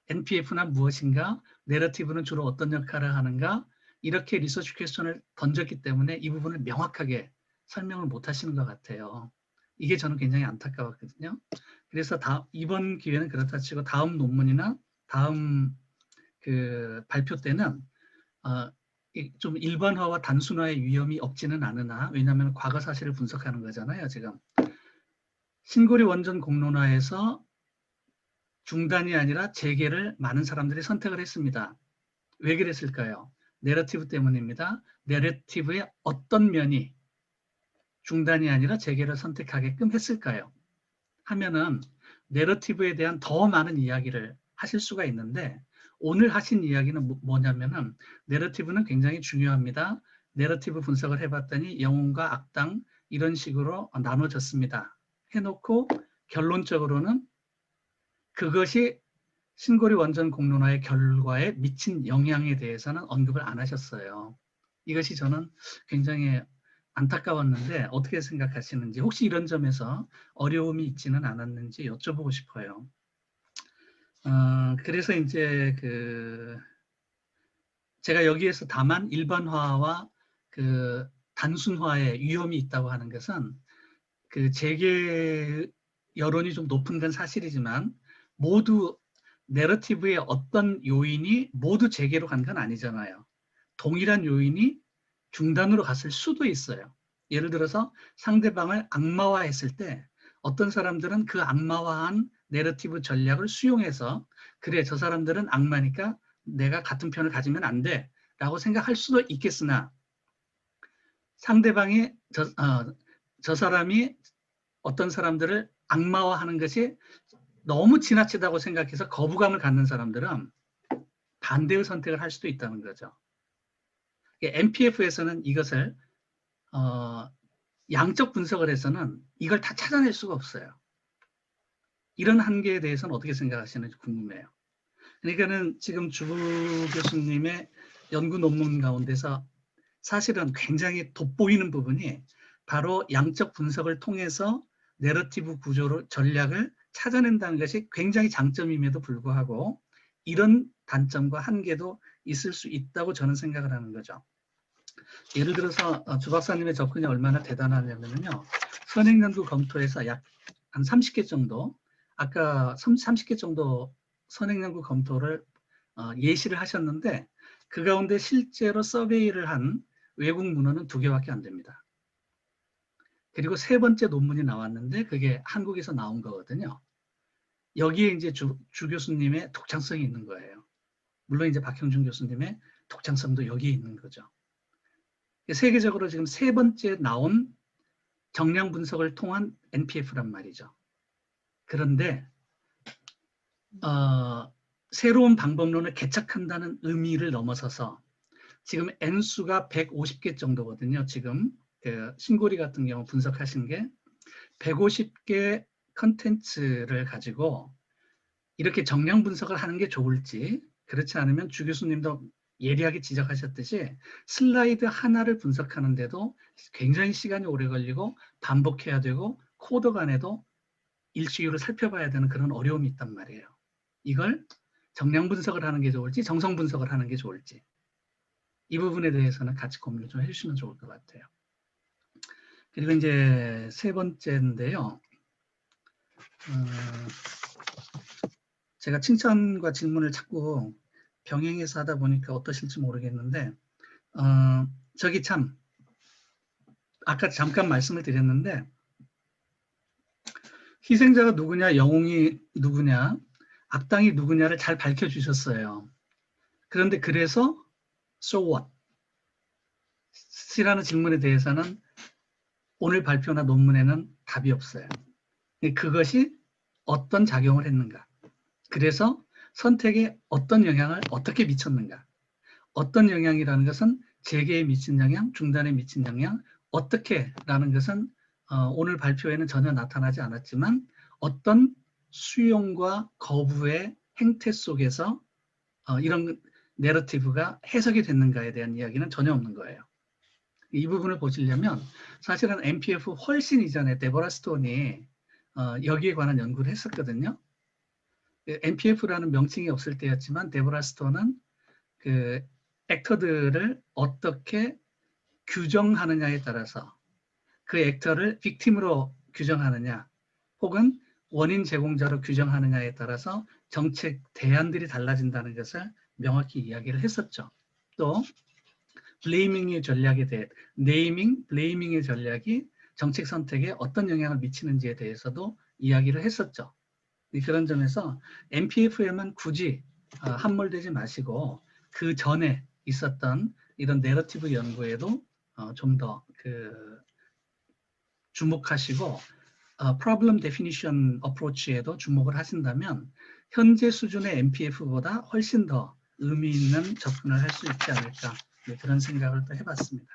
NPF는 무엇인가, 내러티브는 주로 어떤 역할을 하는가 이렇게 리서치 퀘스천을 던졌기 때문에 이 부분을 명확하게 설명을 못 하시는 것 같아요. 이게 저는 굉장히 안타까웠거든요. 그래서 이번 기회는 그렇다 치고 다음 논문이나 다음 그 발표 때는 좀 일반화와 단순화의 위험이 없지는 않으나 왜냐하면 과거 사실을 분석하는 거잖아요. 지금 신고리 원전 공론화에서 중단이 아니라 재개를 많은 사람들이 선택을 했습니다. 왜 그랬을까요? 내러티브 때문입니다. 내러티브의 어떤 면이 중단이 아니라 재개를 선택하게끔 했을까요? 하면은 내러티브에 대한 더 많은 이야기를 하실 수가 있는데 오늘 하신 이야기는 뭐냐면은 내러티브는 굉장히 중요합니다. 내러티브 분석을 해봤더니 영웅과 악당 이런 식으로 나눠졌습니다. 해놓고 결론적으로는 그것이 신고리 원전 공론화의 결과에 미친 영향에 대해서는 언급을 안 하셨어요. 이것이 저는 굉장히 안타까웠는데 어떻게 생각하시는지 혹시 이런 점에서 어려움이 있지는 않았는지 여쭤보고 싶어요. 그래서 이제 제가 여기에서 다만 일반화와 그 단순화의 위험이 있다고 하는 것은 그 재계 여론이 좀 높은 건 사실이지만 모두 내러티브의 어떤 요인이 모두 재계로 간 건 아니잖아요. 동일한 요인이 중단으로 갔을 수도 있어요. 예를 들어서 상대방을 악마화했을 때 어떤 사람들은 그 악마화한 내러티브 전략을 수용해서 그래 저 사람들은 악마니까 내가 같은 편을 가지면 안 돼 라고 생각할 수도 있겠으나 상대방이 저 사람이 어떤 사람들을 악마화하는 것이 너무 지나치다고 생각해서 거부감을 갖는 사람들은 반대의 선택을 할 수도 있다는 거죠. NPF에서는 이것을 양적 분석을 해서는 이걸 다 찾아낼 수가 없어요. 이런 한계에 대해서는 어떻게 생각하시는지 궁금해요. 그러니까는 지금 주 교수님의 연구 논문 가운데서 사실은 굉장히 돋보이는 부분이 바로 양적 분석을 통해서 내러티브 구조로 전략을 찾아낸다는 것이 굉장히 장점임에도 불구하고 이런 단점과 한계도 있을 수 있다고 저는 생각을 하는 거죠. 예를 들어서 주 박사님의 접근이 얼마나 대단하냐면요. 선행연구 검토에서 약 한 30개 정도, 아까 30개 정도 선행연구 검토를 예시를 하셨는데 그 가운데 실제로 서베이를 한 외국 문헌은 2개밖에 안 됩니다. 그리고 3번째 논문이 나왔는데 그게 한국에서 나온 거거든요. 여기에 이제 주 교수님의 독창성이 있는 거예요. 물론 이제 박형준 교수님의 독창성도 여기에 있는 거죠. 세계적으로 지금 3번째 나온 정량 분석을 통한 NPF란 말이죠. 그런데 새로운 방법론을 개척한다는 의미를 넘어서서 지금 N수가 150개 정도거든요. 지금 신고리 같은 경우 분석하신 게 150개 컨텐츠를 가지고 이렇게 정량 분석을 하는 게 좋을지, 그렇지 않으면 주 교수님도 예리하게 지적하셨듯이 슬라이드 하나를 분석하는데도 굉장히 시간이 오래 걸리고 반복해야 되고 코드 간에도 일치율을 살펴봐야 되는 그런 어려움이 있단 말이에요. 이걸 정량 분석을 하는 게 좋을지 정성 분석을 하는 게 좋을지 이 부분에 대해서는 같이 고민을 좀 해주시면 좋을 것 같아요. 그리고 이제 3번째인데요. 제가 칭찬과 질문을 자꾸 병행해서 하다 보니까 어떠실지 모르겠는데 저기 참 아까 잠깐 말씀을 드렸는데 희생자가 누구냐, 영웅이 누구냐, 악당이 누구냐를 잘 밝혀주셨어요. 그런데 그래서 So what? 이라는 질문에 대해서는 오늘 발표나 논문에는 답이 없어요. 그것이 어떤 작용을 했는가? 그래서 선택에 어떤 영향을 어떻게 미쳤는가? 어떤 영향이라는 것은 재계에 미친 영향, 중단에 미친 영향, 어떻게라는 것은 오늘 발표에는 전혀 나타나지 않았지만 어떤 수용과 거부의 행태 속에서 이런 내러티브가 해석이 됐는가에 대한 이야기는 전혀 없는 거예요. 이 부분을 보시려면 사실은 NPF 훨씬 이전에 데보라 스톤이 여기에 관한 연구를 했었거든요. NPF라는 명칭이 없을 때였지만 데보라 스톤은 그 액터들을 어떻게 규정하느냐에 따라서 그 액터를 빅팀으로 규정하느냐 혹은 원인 제공자로 규정하느냐에 따라서 정책 대안들이 달라진다는 것을 명확히 이야기를 했었죠. 또 블레이밍의 전략에 대해 네이밍, 블레이밍의 전략이 정책 선택에 어떤 영향을 미치는지에 대해서도 이야기를 했었죠. 그런 점에서 NPF에만 굳이 함몰되지 마시고 그 전에 있었던 이런 내러티브 연구에도 좀 더 주목하시고 problem definition approach에도 주목을 하신다면 현재 수준의 NPF보다 훨씬 더 의미 있는 접근을 할 수 있지 않을까 그런 생각을 또 해봤습니다.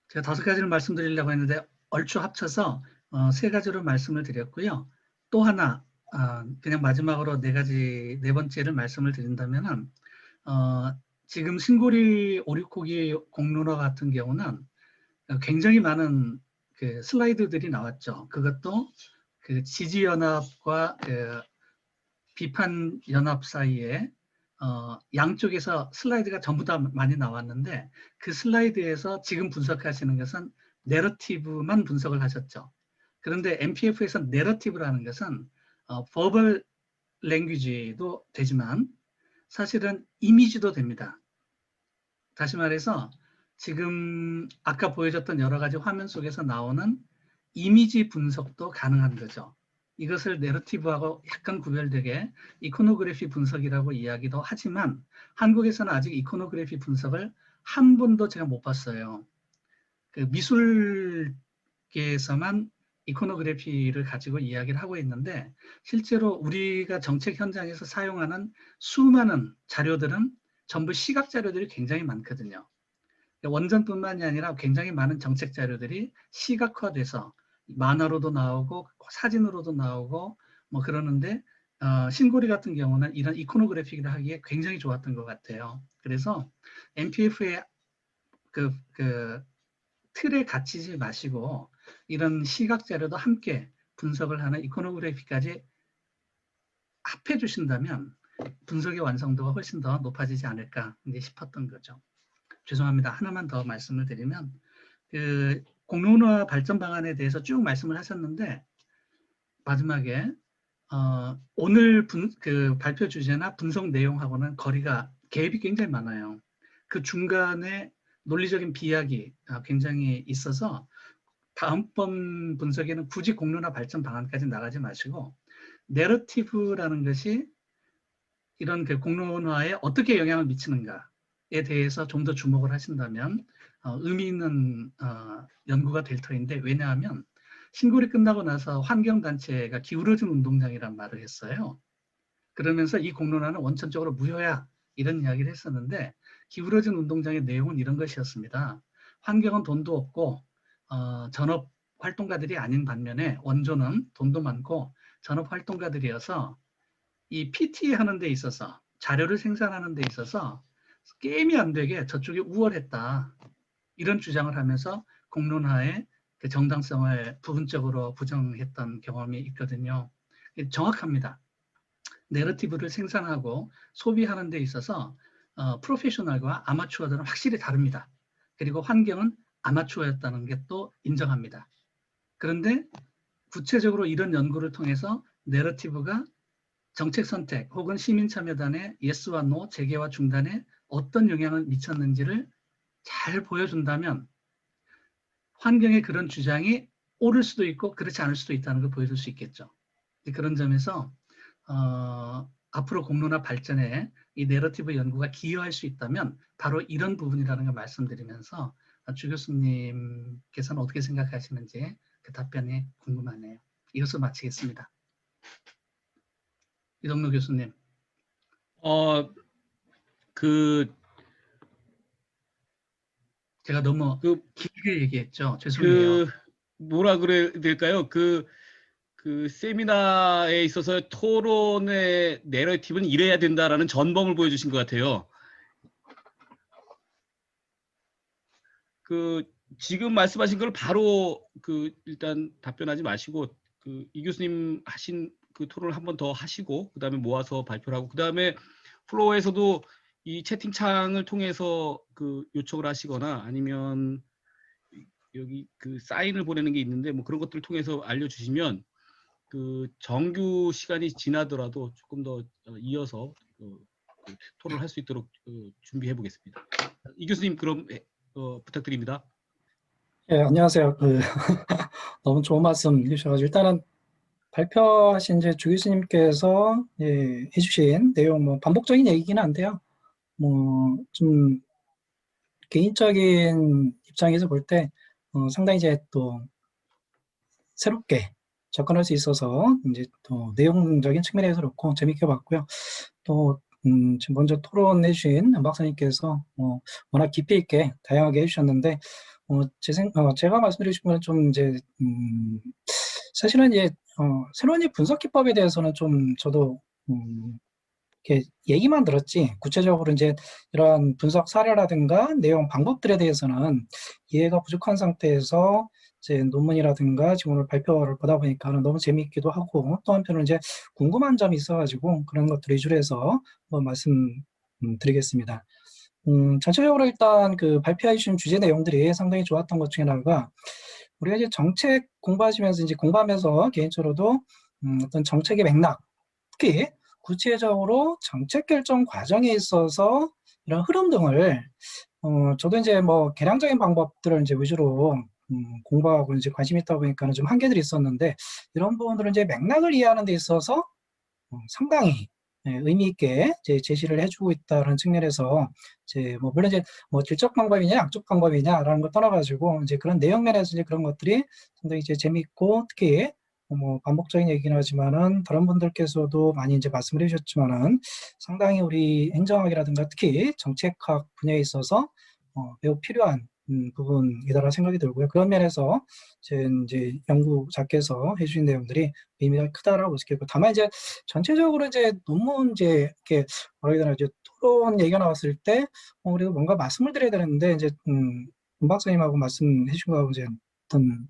제가 5가지를 말씀드리려고 했는데 얼추 합쳐서 3가지로 말씀을 드렸고요. 또 하나 그냥 마지막으로 4번째를 말씀을 드린다면은 지금 신고리 오리코기 공론화 같은 경우는 굉장히 많은 그 슬라이드들이 나왔죠. 그것도 그 지지연합과 비판연합 사이에 양쪽에서 슬라이드가 전부 다 많이 나왔는데 그 슬라이드에서 지금 분석하시는 것은 내러티브만 분석을 하셨죠. 그런데 NPF에서 내러티브라는 것은 verbal language도 되지만 사실은 이미지도 됩니다. 다시 말해서 지금 아까 보여줬던 여러 가지 화면 속에서 나오는 이미지 분석도 가능한 거죠. 이것을 내러티브하고 약간 구별되게 이코노그래피 분석이라고 이야기도 하지만 한국에서는 아직 이코노그래피 분석을 한 번도 제가 못 봤어요. 그 미술계에서만 이코노그래피를 가지고 이야기를 하고 있는데 실제로 우리가 정책 현장에서 사용하는 수많은 자료들은 전부 시각 자료들이 굉장히 많거든요. 원전뿐만이 아니라 굉장히 많은 정책 자료들이 시각화돼서 만화로도 나오고 사진으로도 나오고 뭐 그러는데 신고리 같은 경우는 이런 이코노그래픽을 하기에 굉장히 좋았던 것 같아요. 그래서 NPF의 그 틀에 갇히지 마시고 이런 시각 자료도 함께 분석을 하는 이코노그래피까지 합해 주신다면 분석의 완성도가 훨씬 더 높아지지 않을까 싶었던 거죠. 죄송합니다. 하나만 더 말씀을 드리면 그 공론화 발전 방안에 대해서 쭉 말씀을 하셨는데 마지막에 오늘 그 발표 주제나 분석 내용하고는 거리가 갭이 굉장히 많아요. 그 중간에 논리적인 비약이 굉장히 있어서 다음번 분석에는 굳이 공론화 발전 방안까지 나가지 마시고 내러티브라는 것이 이런 그 공론화에 어떻게 영향을 미치는가에 대해서 좀 더 주목을 하신다면 의미 있는 연구가 될 터인데, 왜냐하면 신고리 끝나고 나서 환경단체가 기울어진 운동장이란 말을 했어요. 그러면서 이 공론화는 원천적으로 무효야 이런 이야기를 했었는데, 기울어진 운동장의 내용은 이런 것이었습니다. 환경은 돈도 없고 전업 활동가들이 아닌 반면에 원조는 돈도 많고 전업 활동가들이어서 이 PT 하는 데 있어서, 자료를 생산하는 데 있어서 게임이 안 되게 저쪽이 우월했다, 이런 주장을 하면서 공론화의 그 정당성을 부분적으로 부정했던 경험이 있거든요. 정확합니다. 내러티브를 생산하고 소비하는 데 있어서 프로페셔널과 아마추어들은 확실히 다릅니다. 그리고 환경은 아마추어였다는 게 또 인정합니다. 그런데 구체적으로 이런 연구를 통해서 내러티브가 정책 선택 혹은 시민참여단의 예스와 노, 재개와 중단에 어떤 영향을 미쳤는지를 잘 보여준다면 환경의 그런 주장이 옳을 수도 있고 그렇지 않을 수도 있다는 걸 보여줄 수 있겠죠. 그런 점에서 앞으로 공론화 발전에 이 내러티브 연구가 기여할 수 있다면 바로 이런 부분이라는 걸 말씀드리면서 주 교수님께서는 어떻게 생각하시는지 그 답변이 궁금하네요. 이것으로 마치겠습니다. 이동노 교수님. 제가 너무 길게 얘기했죠. 죄송해요. 뭐라 그래야 될까요? 그 세미나에 있어서 토론의 내러티브는 이래야 된다라는 전범을 보여주신 것 같아요. 지금 말씀하신 걸 바로 일단 답변하지 마시고 이 교수님 하신 그 토론을 한 번 더 하시고 그다음에 모아서 발표를 하고, 그다음에 플로어에서도 이 채팅창을 통해서 요청을 하시거나 아니면 여기 사인을 보내는 게 있는데 뭐 그런 것들을 통해서 알려주시면 정규 시간이 지나더라도 조금 더 이어서 토론을 할 수 있도록 준비해 보겠습니다. 이 교수님 그럼 부탁드립니다. 예, 안녕하세요. 너무 좋은 말씀 해주셔가지고 일단은 발표하신 이제 주 교수님께서 해주신 내용 뭐 반복적인 얘기긴 한데요. 뭐 좀 개인적인 입장에서 볼 때 상당히 이제 또 새롭게 접근할 수 있어서 이제 또 내용적인 측면에서 그렇고 재밌게 봤고요. 또 지금 먼저 토론해 주신 박사님께서 워낙 깊이 있게 다양하게 해주셨는데 제가 말씀드리고 싶은 건 좀 이제 사실은 이제 새로운 분석 기법에 대해서는 좀 저도 이렇게 얘기만 들었지 구체적으로 이제 이러한 분석 사례라든가 내용 방법들에 대해서는 이해가 부족한 상태에서 이제 논문이라든가 지금 오늘 발표를 보다 보니까는 너무 재미있기도 하고 또 한편으로는 이제 궁금한 점이 있어가지고 그런 것들 위주로 해서 한번 말씀드리겠습니다. 전체적으로 일단 발표해 주신 주제 내용들이 상당히 좋았던 것 중에 하나가 우리가 이제 정책 공부하시면서 이제 공부하면서 개인적으로도 어떤 정책의 맥락, 특히 구체적으로 정책 결정 과정에 있어서 이런 흐름 등을 저도 이제 뭐 계량적인 방법들을 이제 위주로 공부하고 이제 관심 있다 보니까는 좀 한계들이 있었는데 이런 부분들은 이제 맥락을 이해하는 데 있어서 상당히 의미 있게 제시를 해주고 있다는 측면에서 뭐 물론 이제 뭐 질적 방법이냐 양적 방법이냐라는 걸 떠나가지고 이제 그런 내용 면에서 이제 그런 것들이 상당히 이제 재밌고 특히 뭐 반복적인 얘기긴 하지만은 다른 분들께서도 많이 이제 말씀을 해주셨지만은 상당히 우리 행정학이라든가 특히 정책학 분야에 있어서 매우 필요한 부분이다라는 생각이 들고요. 그런 면에서 이제 연구자께서 해주신 내용들이 의미가 크다라고 볼 수 있겠고, 다만 이제 전체적으로 이제 논문 이제 이렇게 뭐라 해야 되나 이제 토론 얘기가 나왔을 때 그리고 뭔가 말씀을 드려야 되는데 이제 문 박사님하고 말씀해 주신 거하고 이제 어떤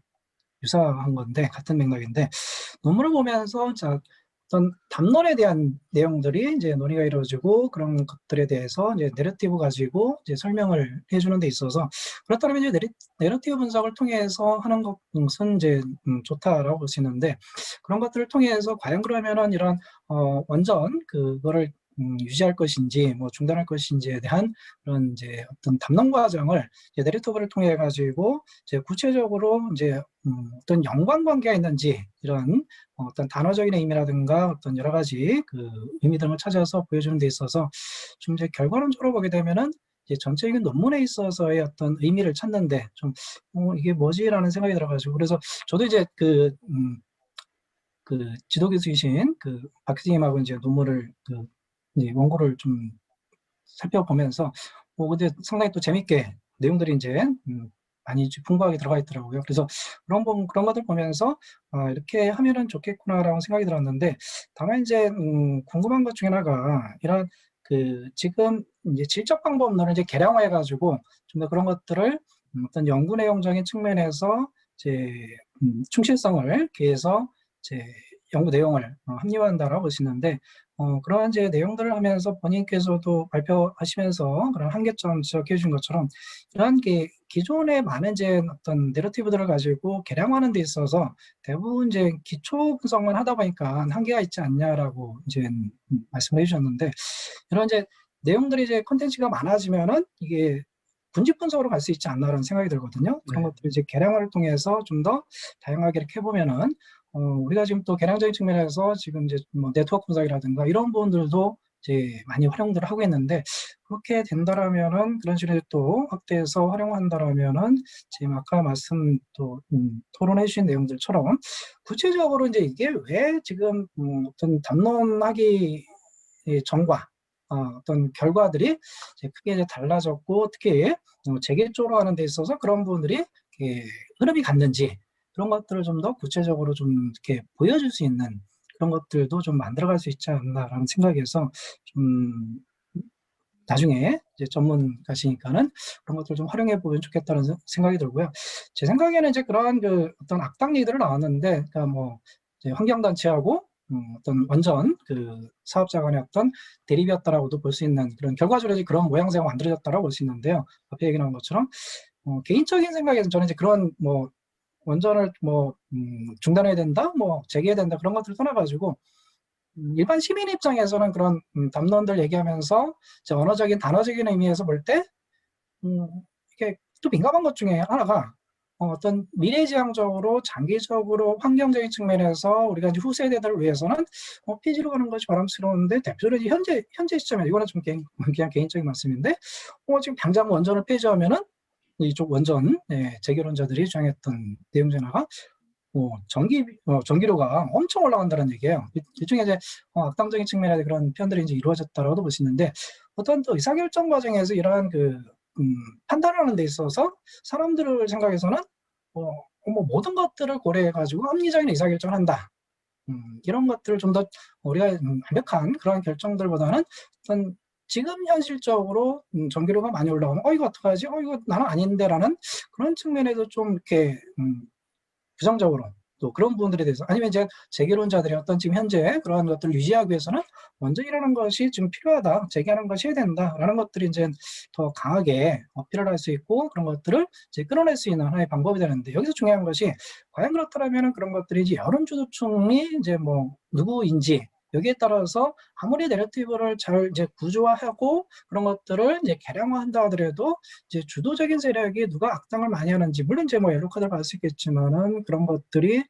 유사한 건데 같은 맥락인데 논문을 보면서 자 어떤 담론에 대한 내용들이 이제 논의가 이루어지고 그런 것들에 대해서 이제 내러티브 가지고 이제 설명을 해주는 데 있어서 그렇다면 이제 내러티브 분석을 통해서 하는 것은 이제 좋다라고 볼 수 있는데 그런 것들을 통해서 과연 그러면은 이런 완전 그거를 유지할 것인지 뭐 중단할 것인지에 대한 그런 이제 어떤 담론 과정을 이제 내러티브를 통해 가지고 이제 구체적으로 이제 어떤 연관관계가 있는지 이런 어떤 단어적인 의미라든가 어떤 여러 가지 그 의미 등을 찾아서 보여주는 데 있어서 좀 이제 결과론적으로 보게 되면은 이제 전체적인 논문에 있어서의 어떤 의미를 찾는데 좀 이게 뭐지라는 생각이 들어가지고 그래서 저도 이제 그 지도 교수이신 그 박희진님하고 이제 논문을 이제 원고를 좀 살펴보면서 근데 상당히 또 재밌게 내용들이 이제 많이 풍부하게 들어가 있더라고요. 그래서 그런 것들 보면서 이렇게 하면은 좋겠구나라고 생각이 들었는데 다만 이제 궁금한 것 중에 하나가 이런 그 지금 이제 질적 방법론을 이제 개량화해 가지고 좀 더 그런 것들을 어떤 연구 내용적인 측면에서 이제 충실성을 기해서 이제 연구 내용을 합리화한다라고 보시는데 그러한 이제 내용들을 하면서 본인께서도 발표하시면서 그런 한계점 지적해 주신 것처럼 이러한 기존의 많은 이제 어떤 내러티브들을 가지고 개량하는 데 있어서 대부분 이제 기초 분석만 하다 보니까 한계가 있지 않냐라고 이제 말씀을 해주셨는데 이런 이제 내용들이 이제 콘텐츠가 많아지면은 이게 분집 분석으로 갈 수 있지 않나라는 생각이 들거든요. 그런 것들을 이제 개량화를 통해서 좀 더 다양하게 이렇게 해보면은 우리가 지금 또 개량적인 측면에서 지금 이제 뭐 네트워크 분석이라든가 이런 부분들도 이제 많이 활용들을 하고 있는데 그렇게 된다라면은 그런 식으로 또 확대해서 활용한다라면은 지금 아까 말씀 또 토론해 주신 내용들처럼 구체적으로 이제 이게 왜 지금 어떤 담론하기 전과 어떤 결과들이 이제 크게 이제 달라졌고 특히 재개조로 하는 데 있어서 그런 부분들이 흐름이 갔는지 그런 것들을 좀 더 구체적으로 좀 이렇게 보여줄 수 있는 그런 것들도 좀 만들어갈 수 있지 않나라는 생각에서 좀 나중에 이제 전문가시니까는 그런 것들을 좀 활용해 보면 좋겠다는 생각이 들고요. 제 생각에는 이제 그러한 그 어떤 악당 얘기들을 나왔는데, 그러니까 뭐 이제 환경단체하고 어떤 완전 그 사업자 간의 어떤 대립이었다라고도 볼 수 있는 그런 결과적으로 이제 그런 모양새가 만들어졌다라고 볼 수 있는데요. 앞에 얘기 나온 것처럼 개인적인 생각에서 저는 이제 그런 뭐 원전을 뭐 중단해야 된다, 뭐 재개해야 된다 그런 것들을 떠나가지고 일반 시민 입장에서는 그런 담론들 얘기하면서 이제 언어적인 단어적인 의미에서 볼 때 이게 또 민감한 것 중에 하나가 어떤 미래지향적으로 장기적으로 환경적인 측면에서 우리가 이제 후세대들을 위해서는 폐지로 가는 것이 바람스러운데 대표적으로 현재 시점에 이거는 좀 그냥 개인적인 말씀인데 지금 당장 원전을 폐지하면은 이쪽 원전 재개론자들이 주장했던 내용 중 하나가 전기료가 엄청 올라간다는 얘기예요. 일종의 이제 악당적인 측면에서 그런 표현들이 이제 이루어졌다라고도 볼 수 있는데 어떤 또 의사결정 과정에서 이러한 그 판단하는 데 있어서 사람들을 생각해서는 뭐 모든 것들을 고려해가지고 합리적인 의사결정을 한다. 이런 것들을 좀 더 우리가 완벽한 그런 결정들보다는 어떤 지금 현실적으로 전기료가 많이 올라오면 이거 어떡하지? 이거 나는 아닌데라는 그런 측면에도 좀 이렇게 부정적으로 또 그런 부분들에 대해서 아니면 이제 재개론자들이 어떤 지금 현재 그러한 것들을 유지하기 위해서는 원전이라는 것이 지금 필요하다, 재개하는 것이 해야 된다라는 것들이 이제 더 강하게 어필을 할 수 있고 그런 것들을 이제 끌어낼 수 있는 하나의 방법이 되는데 여기서 중요한 것이 과연 그렇다면 그런 것들이 이제 여론주도층이 이제 뭐 누구인지 여기에 따라서 아무리 내러티브를 잘 이제 구조화하고 그런 것들을 이제 개량화한다 하더라도 이제 주도적인 세력이 누가 악당을 많이 하는지 물론 이제 뭐 옐로 카드를 받을 수 있겠지만은 그런 것들이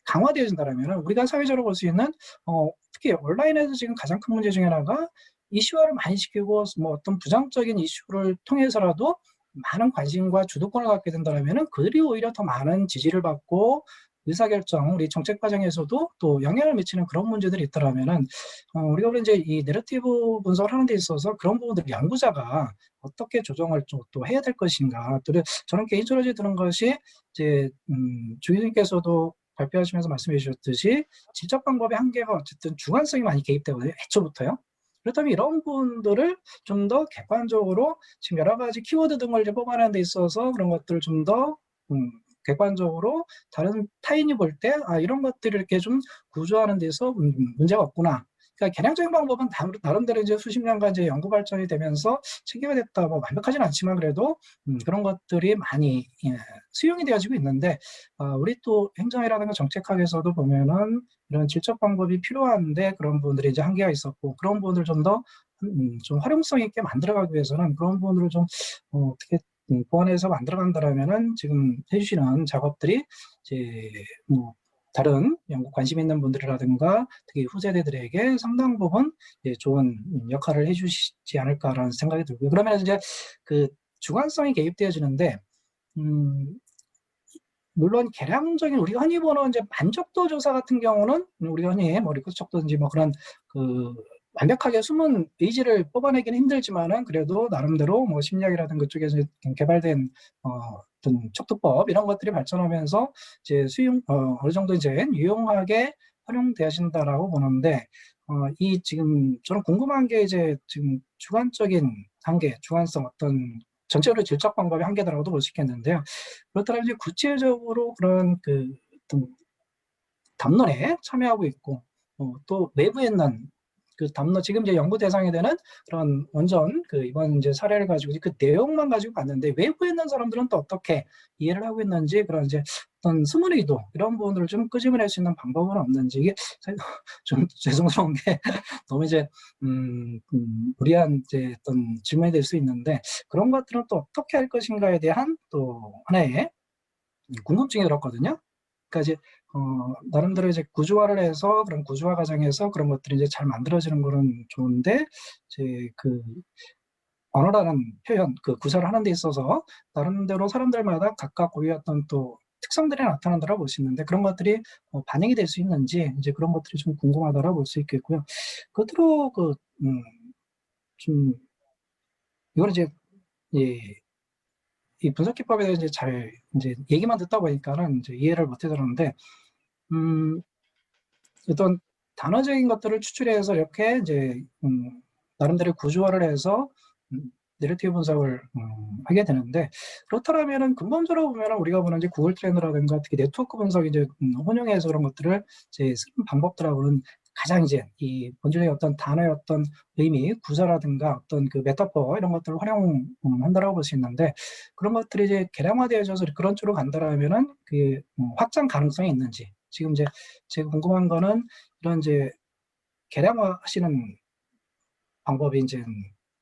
강화되어진다라면 우리가 사회적으로 볼 수 있는 특히 온라인에서 지금 가장 큰 문제 중에 하나가 이슈화를 많이 시키고 뭐 어떤 부정적인 이슈를 통해서라도 많은 관심과 주도권을 갖게 된다면은 그들이 오히려 더 많은 지지를 받고 의사결정, 우리 정책 과정에서도 또 영향을 미치는 그런 문제들이 있더라면은 우리가 이제 이 내러티브 분석을 하는 데 있어서 그런 부분들을 연구자가 어떻게 조정을 또 해야 될 것인가. 또 저는 개인적으로 드는 것이 이제 주 교수님께서도 발표하시면서 말씀해 주셨듯이 지적 방법의 한계가 어쨌든 주관성이 많이 개입되거든요. 애초부터요. 그렇다면 이런 부분들을 좀 더 객관적으로 지금 여러 가지 키워드 등을 뽑아내는 데 있어서 그런 것들을 좀 더 객관적으로 다른 타인이 볼 때 이런 것들을 이렇게 좀 구조하는 데서 문제가 없구나. 그러니까 개량적인 방법은 나름대로 이제 수십 년간 이제 연구 발전이 되면서 체계가 됐다. 뭐 완벽하진 않지만 그래도 그런 것들이 많이 수용이 되어지고 있는데 우리 또 행정이라든가 정책학에서도 보면은 이런 질적 방법이 필요한데 그런 부분들이 이제 한계가 있었고 그런 부분을 좀 더 좀 활용성 있게 만들어가기 위해서는 그런 부분들을 좀 어떻게 보완해서 만들어간다라면은 지금 해주시는 작업들이 이제 뭐 다른 연구 관심 있는 분들이라든가 특히 후세대들에게 상당 부분 좋은 역할을 해주시지 않을까라는 생각이 들고요. 그러면 이제 그 주관성이 개입되어지는데 물론 개량적인 우리가 흔히 보는 이제 만족도 조사 같은 경우는 우리가 흔히 뭐 리커스척도든지 뭐 그런 그 완벽하게 숨은 의지를 뽑아내기는 힘들지만은 그래도 나름대로 뭐 심리학이라든가 그쪽에서 개발된 어떤 척도법 이런 것들이 발전하면서 이제 어느 정도 이제 유용하게 활용되어진다라고 보는데 이 지금 저는 궁금한 게 이제 지금 주관적인 한계, 주관성 어떤 전체적으로 질적 방법의 한계다라고도 볼 수 있겠는데요. 그렇다면 이제 구체적으로 그런 그 어떤 담론에 참여하고 있고 또 내부에 있는 그 담론 지금 이제 연구 대상이 되는 그런 완전 그 이번 이제 사례를 가지고 그 내용만 가지고 봤는데 외부에 있는 사람들은 또 어떻게 이해를 하고 있는지 그런 이제 어떤 숨은 의도 이런 부분들을 좀 끄집어낼 수 있는 방법은 없는지 이게 좀 죄송스러운 게 너무 이제 무리한 이제 어떤 질문이 될 수 있는데 그런 것들은 또 어떻게 할 것인가에 대한 또 하나의 궁금증이 들었거든요. 그러니까 이제 나름대로 이제 구조화를 해서 그런 구조화 과정에서 그런 것들이 이제 잘 만들어지는 거는 좋은데 이제 그 언어라는 표현, 그 구사를 하는 데 있어서 나름대로 사람들마다 각각 고유의 어떤 또 특성들이 나타난다라고 볼 수 있는데 그런 것들이 반영이 될 수 있는지 이제 그런 것들이 좀 궁금하다라고 볼 수 있겠고요. 끝으로 좀 이거는 이제 이 분석 기법에 대해서 이제 얘기만 듣다 보니까는 이제 이해를 못 해들었는데 어떤 단어적인 것들을 추출해서 이렇게 이제 나름대로 구조화를 해서 내러티브 분석을 하게 되는데 그렇다면은 근본적으로 보면은 우리가 보는 이제 구글 트렌드라든가 특히 네트워크 분석 이제 혼용해서 그런 것들을 이제 쓰는 방법들하고는 가장 이제 이 본질의 어떤 단어의 어떤 의미, 구사라든가 어떤 그 메타포 이런 것들을 활용한다라고 볼 수 있는데 그런 것들이 이제 개량화되어져서 그런 쪽으로 간다라면은 그 확장 가능성이 있는지 지금 이제 제가 궁금한 거는 이런 이제 개량화하시는 방법이 이제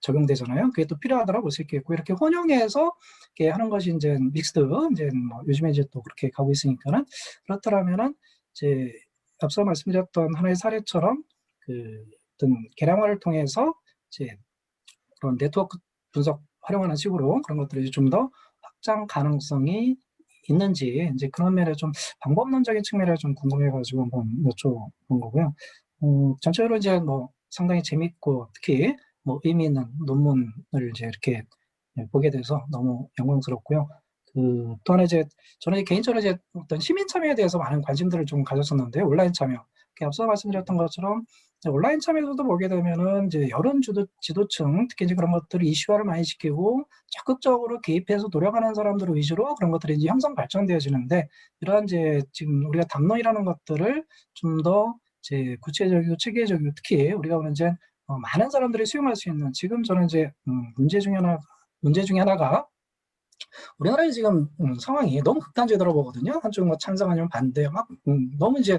적용되잖아요. 그게 또 필요하다고 볼 수 있겠고 이렇게 혼용해서 이렇게 하는 것이 이제 믹스드 이제 뭐 요즘에 이제 또 그렇게 가고 있으니까는 그렇더라면은 이제 앞서 말씀드렸던 하나의 사례처럼 그 어떤 개량화를 통해서 이제 그런 네트워크 분석 활용하는 식으로 그런 것들이 좀 더 확장 가능성이 있는지 이제 그런 면에 좀 방법론적인 측면에 좀 궁금해가지고 한번 여쭤본 거고요. 전체적으로 이제 뭐 상당히 재밌고 특히 뭐 의미 있는 논문을 이제 이렇게 보게 돼서 너무 영광스럽고요. 또 하나 이제 저는 개인적으로 이제 어떤 시민 참여에 대해서 많은 관심들을 좀 가졌었는데 온라인 참여. 앞서 말씀드렸던 것처럼 온라인 참여에서도 보게 되면은 이제 여론 지도층 특히 이제 그런 것들을 이슈화를 많이 시키고 적극적으로 개입해서 노력하는 사람들 위주로 그런 것들이 이제 형성 발전되어지는데 이러한 이제 지금 우리가 담론이라는 것들을 좀 더 이제 구체적이고 체계적이고 특히 우리가 보는 이제 많은 사람들이 수용할 수 있는 지금 저는 이제 문제 중에 하나가 우리나라의 지금 상황이 너무 극단적이라고 보거든요. 한쪽 뭐 찬성 아니면 반대 막 너무 이제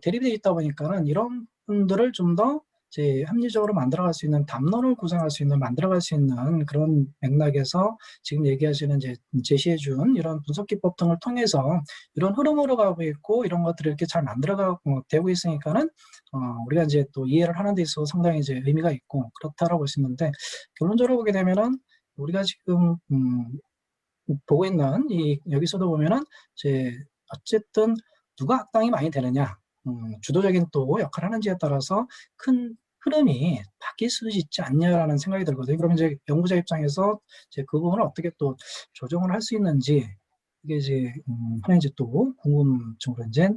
대립되어 있다 보니까는 이런 분들을 좀 더 이제 합리적으로 만들어갈 수 있는 담론을 구성할 수 있는 만들어갈 수 있는 그런 맥락에서 지금 얘기하시는 이제 제시해준 이런 분석 기법 등을 통해서 이런 흐름으로 가고 있고 이런 것들을 이렇게 잘 만들어가고 되고 있으니까는 우리가 이제 또 이해를 하는 데 있어서 상당히 이제 의미가 있고 그렇다라고 볼 수 있는데 결론적으로 보게 되면은 우리가 지금 보고 있는 여기서도 보면은 이제 어쨌든 누가 악당이 많이 되느냐, 주도적인 또 역할을 하는지에 따라서 큰 흐름이 바뀔 수 있지 않냐라는 생각이 들거든요. 그러면 이제 연구자 입장에서 이제 그 부분을 어떻게 또 조정을 할 수 있는지 이게 이제 하나 이제 또 궁금증으로 이제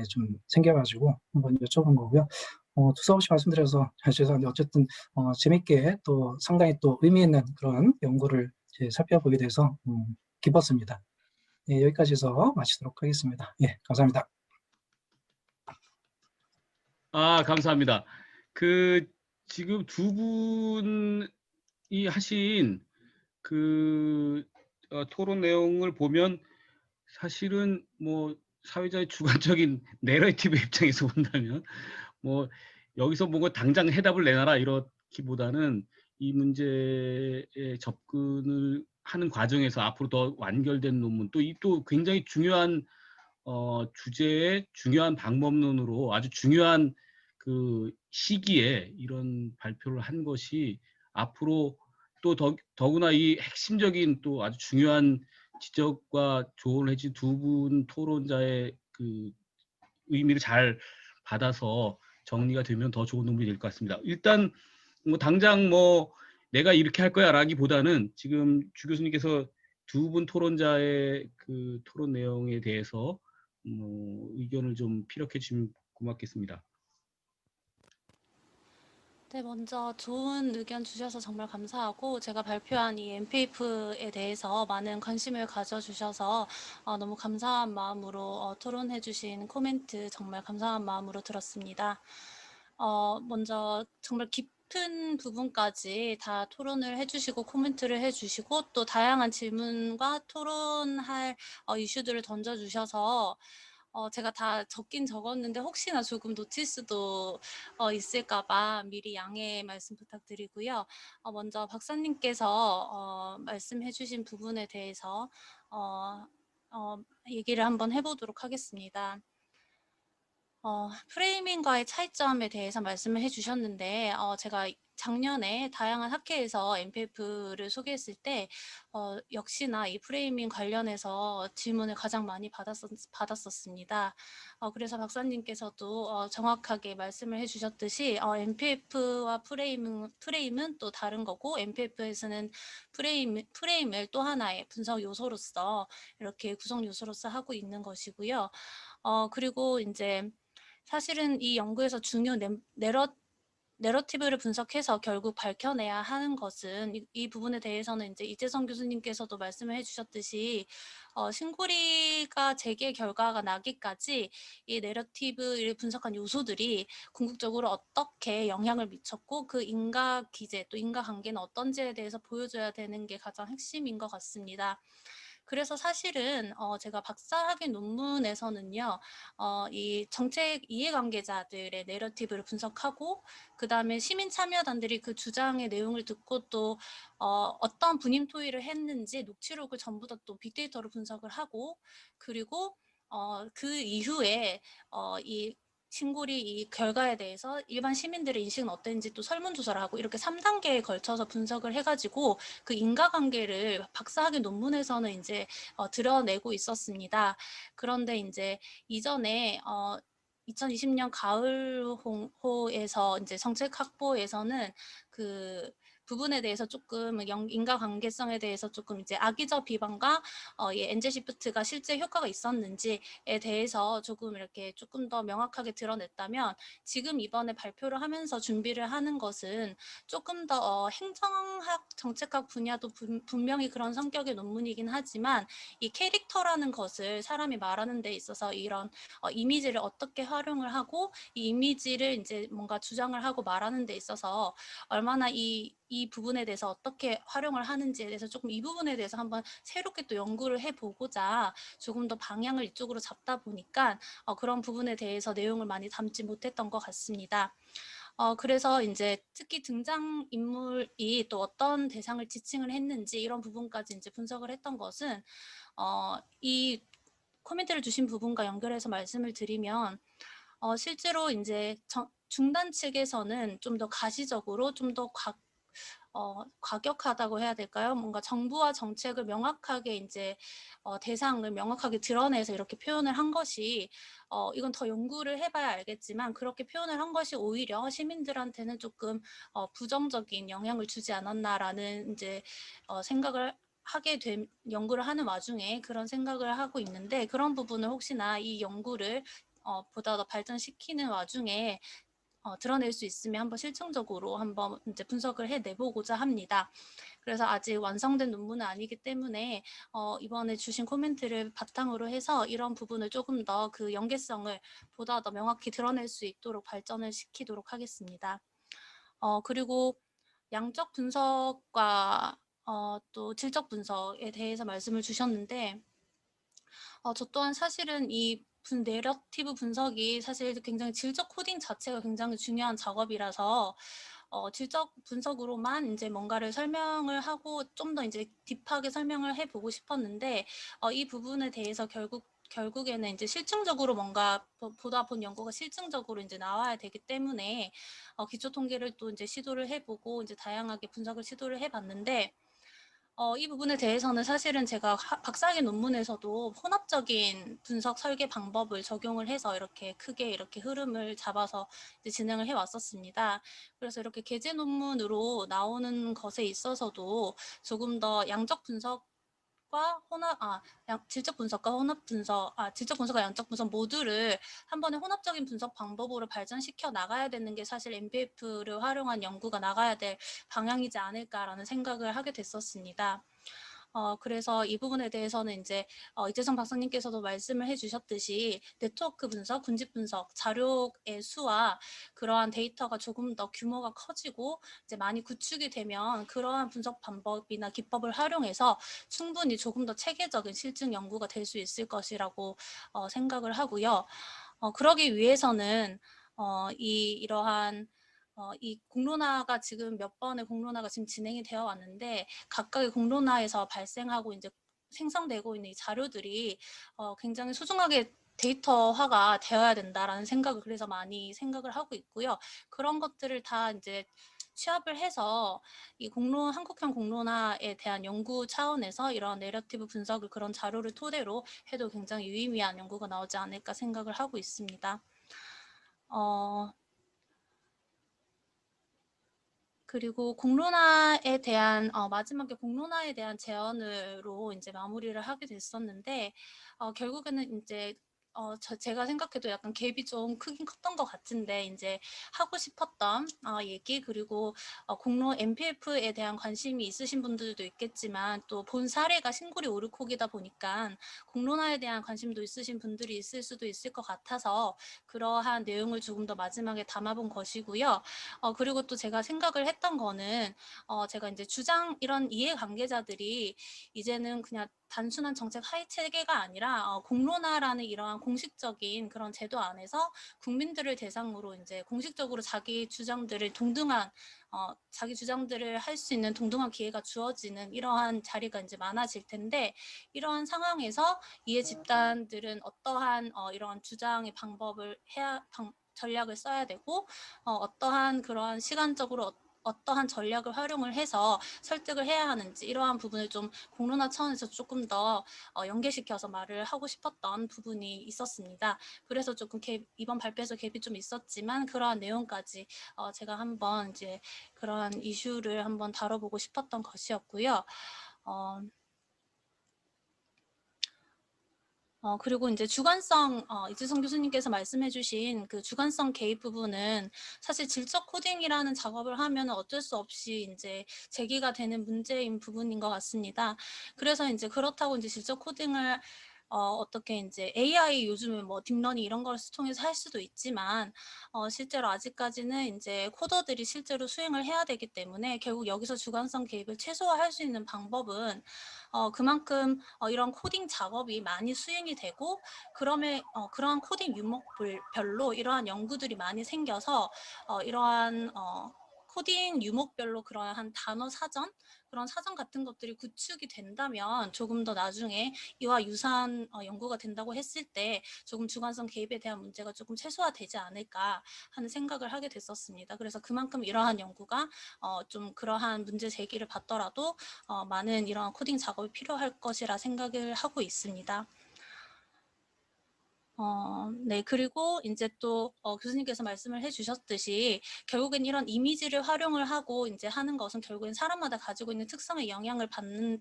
좀 생겨가지고 한번 여쭤본 거고요. 두서없이 말씀드려서 죄송한데 어쨌든 재밌게 또 상당히 또 의미 있는 그런 연구를 이제 살펴보게 돼서 기뻤습니다. 예, 여기까지서 마치도록 하겠습니다. 예, 감사합니다. 감사합니다. 그 지금 두 분이 하신 토론 내용을 보면 사실은 뭐 사회자의 주관적인 내러티브 입장에서 본다면 뭐 여기서 뭔가 당장 해답을 내놔라 이렇기보다는 이 문제에 접근을 하는 과정에서 앞으로 더 완결된 논문 또 굉장히 중요한 주제의 중요한 방법론으로 아주 중요한 그 시기에 이런 발표를 한 것이 앞으로 또 더구나 이 핵심적인 또 아주 중요한 지적과 조언을 해준 두 분 토론자의 그 의미를 잘 받아서 정리가 되면 더 좋은 논문이 될 것 같습니다. 일단 뭐 당장 뭐 내가 이렇게 할 거야라기보다는 지금 주 교수님께서 두 분 토론자의 그 토론 내용에 대해서 의견을 좀 피력해 주시면 고맙겠습니다. 네, 먼저 좋은 의견 주셔서 정말 감사하고 제가 발표한 이 MPF에 대해서 많은 관심을 가져주셔서 너무 감사한 마음으로 토론해 주신 코멘트 정말 감사한 마음으로 들었습니다. 먼저 정말 깊은 부분까지 다 토론을 해주시고 코멘트를 해주시고 또 다양한 질문과 토론할 이슈들을 던져주셔서 제가 다 적긴 적었는데 혹시나 조금 놓칠 수도 있을까 봐 미리 양해 말씀 부탁드리고요. 먼저 박사님께서 말씀해 주신 부분에 대해서 얘기를 한번 해보도록 하겠습니다. 프레이밍과의 차이점에 대해서 말씀을 해주셨는데 제가 작년에 다양한 학회에서 MPF를 소개했을 때 역시나 이 프레이밍 관련해서 질문을 가장 많이 받았었습니다. 그래서 박사님께서도 정확하게 말씀을 해주셨듯이 MPF와 프레임은 또 다른 거고 MPF에서는 프레임을 또 하나의 분석 요소로서 이렇게 구성 요소로서 하고 있는 것이고요. 그리고 이제 사실은 이 연구에서 중요 내러티브를 분석해서 결국 밝혀내야 하는 것은 이 부분에 대해서는 이제 이재성 교수님께서도 말씀을 해주셨듯이 신고리가 재개 결과가 나기까지 이 내러티브를 분석한 요소들이 궁극적으로 어떻게 영향을 미쳤고 그 인과 기제 또 인과관계는 어떤지에 대해서 보여줘야 되는 게 가장 핵심인 것 같습니다. 그래서 사실은 제가 박사학위 논문에서는요. 이 정책 이해관계자들의 내러티브를 분석하고 그다음에 시민 참여단들이 그 주장의 내용을 듣고 또 어떤 분임 토의를 했는지 녹취록을 전부 다 또 빅데이터로 분석을 하고 그리고 그 이후에 이 신고리 이 결과에 대해서 일반 시민들의 인식은 어땠는지 또 설문조사를 하고 이렇게 3단계에 걸쳐서 분석을 해가지고 그 인과관계를 박사학위 논문에서는 이제 드러내고 있었습니다. 그런데 이제 이전에 2020년 가을호에서 이제 정책 확보에서는 그 부분에 대해서 조금 인과관계성에 대해서 조금 이제 악의적 비방과 이 엔젤 시프트가 실제 효과가 있었는지에 대해서 조금 이렇게 조금 더 명확하게 드러냈다면 지금 이번에 발표를 하면서 준비를 하는 것은 조금 더 행정학, 정책학 분야도 분명히 그런 성격의 논문이긴 하지만 이 캐릭터라는 것을 사람이 말하는 데 있어서 이런 이미지를 어떻게 활용을 하고 이 이미지를 이제 뭔가 주장을 하고 말하는 데 있어서 얼마나 이 부분에 대해서 어떻게 활용을 하는지에 대해서 조금 이 부분에 대해서 한번 새롭게 또 연구를 해보고자 조금 더 방향을 이쪽으로 잡다 보니까 그런 부분에 대해서 내용을 많이 담지 못했던 것 같습니다. 그래서 이제 특히 등장인물이 또 어떤 대상을 지칭을 했는지 이런 부분까지 이제 분석을 했던 것은 이 코멘트를 주신 부분과 연결해서 말씀을 드리면 실제로 이제 중단 측에서는 좀 더 가시적으로 좀 더 과격하다고 해야 될까요? 뭔가 정부와 정책을 명확하게 이제 대상을 명확하게 드러내서 이렇게 표현을 한 것이 이건 더 연구를 해봐야 알겠지만 그렇게 표현을 한 것이 오히려 시민들한테는 조금 부정적인 영향을 주지 않았나라는 이제 생각을 하게 된 연구를 하는 와중에 그런 생각을 하고 있는데 그런 부분을 혹시나 이 연구를 보다 더 발전시키는 와중에 드러낼 수 있으면 한번 실증적으로 한번 이제 분석을 해내보고자 합니다. 그래서 아직 완성된 논문은 아니기 때문에 이번에 주신 코멘트를 바탕으로 해서 이런 부분을 조금 더 그 연계성을 보다 더 명확히 드러낼 수 있도록 발전을 시키도록 하겠습니다. 그리고 양적 분석과 또 질적 분석에 대해서 말씀을 주셨는데 저 또한 사실은 이 내러티브 분석이 사실 굉장히 질적 코딩 자체가 굉장히 중요한 작업이라서 질적 분석으로만 이제 뭔가를 설명을 하고 좀 더 이제 딥하게 설명을 해보고 싶었는데 이 부분에 대해서 결국에는 이제 실증적으로 뭔가 보다 본 연구가 실증적으로 이제 나와야 되기 때문에 기초 통계를 또 이제 시도를 해보고 이제 다양하게 분석을 시도를 해봤는데 이 부분에 대해서는 사실은 제가 박사학위 논문에서도 혼합적인 분석 설계 방법을 적용을 해서 이렇게 크게 이렇게 흐름을 잡아서 이제 진행을 해왔었습니다. 그래서 이렇게 계제 논문으로 나오는 것에 있어서도 조금 더 양적 분석과 질적 분석과 질적 분석과 양적 분석 모두를 한 번에 혼합적인 분석 방법으로 발전시켜 나가야 되는 게 사실 MPF를 활용한 연구가 나가야 될 방향이지 않을까라는 생각을 하게 됐었습니다. 그래서 이 부분에 대해서는 이제 이재성 박사님께서도 말씀을 해주셨듯이 네트워크 분석, 군집 분석, 자료의 수와 그러한 데이터가 조금 더 규모가 커지고 이제 많이 구축이 되면 그러한 분석 방법이나 기법을 활용해서 충분히 조금 더 체계적인 실증 연구가 될 수 있을 것이라고 생각을 하고요. 그러기 위해서는 이러한 이 공론화가 지금 몇 번의 공론화가 지금 진행이 되어 왔는데 각각의 공론화에서 발생하고 이제 생성되고 있는 이 자료들이 굉장히 소중하게 데이터화가 되어야 된다라는 생각을 그래서 많이 생각을 하고 있고요. 그런 것들을 다 이제 취합을 해서 이 한국형 공론화에 대한 연구 차원에서 이런 내러티브 분석을 그런 자료를 토대로 해도 굉장히 유의미한 연구가 나오지 않을까 생각을 하고 있습니다. 그리고 공론화에 대한 마지막에 공론화에 대한 제언으로 이제 마무리를 하게 됐었는데 결국에는 이제 제가 생각해도 약간 갭이 좀 크긴 컸던 것 같은데 이제 하고 싶었던 얘기 그리고 MPF에 대한 관심이 있으신 분들도 있겠지만 또 본 사례가 신고리 오르콕이다 보니까 공론화에 대한 관심도 있으신 분들이 있을 수도 있을 것 같아서 그러한 내용을 조금 더 마지막에 담아본 것이고요. 그리고 또 제가 생각을 했던 거는 제가 이제 이런 이해관계자들이 이제는 그냥 단순한 정책 하위 체계가 아니라 공론화라는 이러한 공식적인 그런 제도 안에서 국민들을 대상으로 이제 공식적으로 자기 주장들을 할 수 있는 동등한 기회가 주어지는 이러한 자리가 이제 많아질 텐데 이러한 상황에서 이해 집단들은 어떠한 이러한 주장의 전략을 써야 되고 어떠한 그러한 시간적으로 어떠한 전략을 활용을 해서 설득을 해야 하는지 이러한 부분을 좀 공론화 차원에서 조금 더 연계시켜서 말을 하고 싶었던 부분이 있었습니다. 그래서 조금 이번 발표에서 갭이 좀 있었지만 그러한 내용까지 제가 한번 이제 그러한 이슈를 한번 다뤄보고 싶었던 것이었고요. 그리고 이제 주관성, 이재성 교수님께서 말씀해주신 그 주관성 개입 부분은 사실 질적 코딩이라는 작업을 하면 어쩔 수 없이 이제 제기가 되는 문제인 부분인 것 같습니다. 그래서 이제 그렇다고 이제 질적 코딩을 어떻게 이제 AI 요즘에 뭐 딥러닝 이런 걸 통해서 할 수도 있지만 실제로 아직까지는 이제 코더들이 실제로 수행을 해야 되기 때문에 결국 여기서 주관성 개입을 최소화할 수 있는 방법은 그만큼 이런 코딩 작업이 많이 수행이 되고 그러한 코딩 유목별로 이러한 연구들이 많이 생겨서 이러한 코딩 유목별로 그러한 단어 사전 그런 사전 같은 것들이 구축이 된다면 조금 더 나중에 이와 유사한 연구가 된다고 했을 때 조금 주관성 개입에 대한 문제가 조금 최소화되지 않을까 하는 생각을 하게 됐었습니다. 그래서 그만큼 이러한 연구가 좀 그러한 문제 제기를 받더라도 많은 이러한 코딩 작업이 필요할 것이라 생각을 하고 있습니다. 네. 그리고 인제 또 교수님께서 말씀을 해 주셨듯이 결국엔 이런 이미지를 활용을 하고 인제 하는 것은 결국엔 사람마다 가지고 있는 특성에 영향을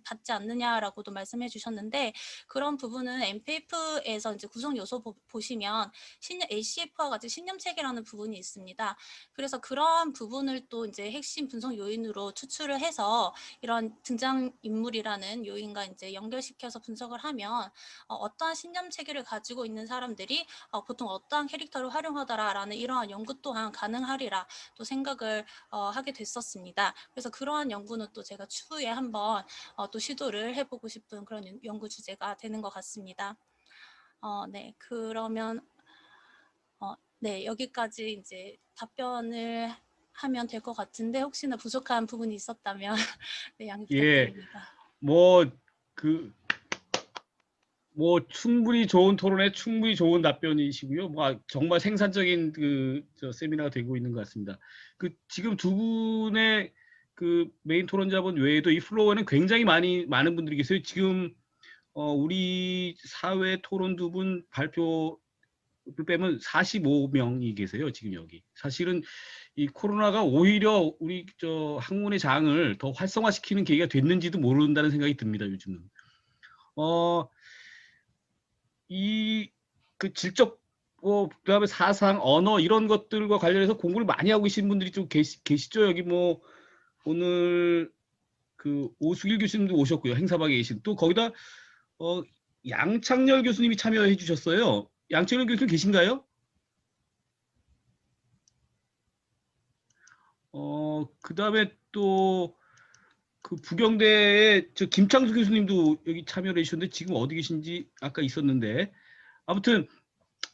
받지 않느냐라고도 말씀해 주셨는데, 그런 부분은 MPF에서 인제 구성 요소 보시면 ACF와 같이 신념체계라는 부분이 있습니다. 그래서 그러한 부분을 또 인제 핵심 분석 요인으로 추출을 해서 이런 등장인물이라는 요인과 인제 연결시켜서 분석을 하면 어떠한 신념 체계를 가지고 있는 사람들이 보통 어떠한 캐릭터를 활용하더라라는 이러한 연구 또한 가능하리라 또 생각을 하게 됐었습니다. 그래서 그러한 연구는 또 제가 추후에 한번 또 시도를 해보고 싶은 그런 연구 주제가 되는 것 같습니다. 네, 그러면 네, 여기까지 이제 답변을 하면 될 것 같은데 혹시나 부족한 부분이 있었다면 네, 양해 예, 부탁드립니다. 충분히 좋은 토론에 충분히 좋은 답변이시고요. 정말 생산적인 세미나가 되고 있는 것 같습니다. 지금 두 분의 메인 토론자분 외에도 이 플로어에는 굉장히 많은 분들이 계세요. 지금 우리 사회 토론 두 분 발표를 빼면 45명이 계세요. 지금 여기. 사실은 이 코로나가 오히려 우리 학문의 장을 더 활성화시키는 계기가 됐는지도 모른다는 생각이 듭니다. 요즘은. 질적, 그다음에 사상, 언어 이런 것들과 관련해서 공부를 많이 하고 계신 분들이 좀 계시죠? 여기 오늘 오수길 교수님도 오셨고요. 행사박에 계신. 또 거기다 양창렬 교수님이 참여해 주셨어요. 양창렬 교수님 계신가요? 그다음에 또 부경대의 김창수 교수님도 여기 참여를 해주셨는데 지금 어디 계신지 아까 있었는데, 아무튼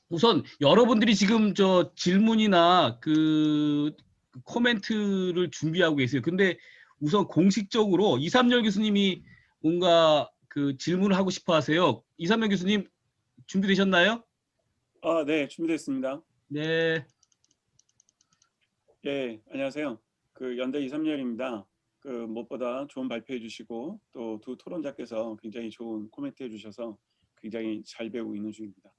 우선 여러분들이 지금 질문이나 코멘트를 준비하고 계세요. 근데 우선 공식적으로 이삼열 교수님이 뭔가 질문을 하고 싶어 하세요. 이삼열 교수님 준비되셨나요? 네, 준비됐습니다. 네. 예, 안녕하세요. 연대 이삼열입니다. 무엇보다 좋은 발표해 주시고 또 두 토론자께서 굉장히 좋은 코멘트 해 주셔서 굉장히 잘 배우고 있는 중입니다.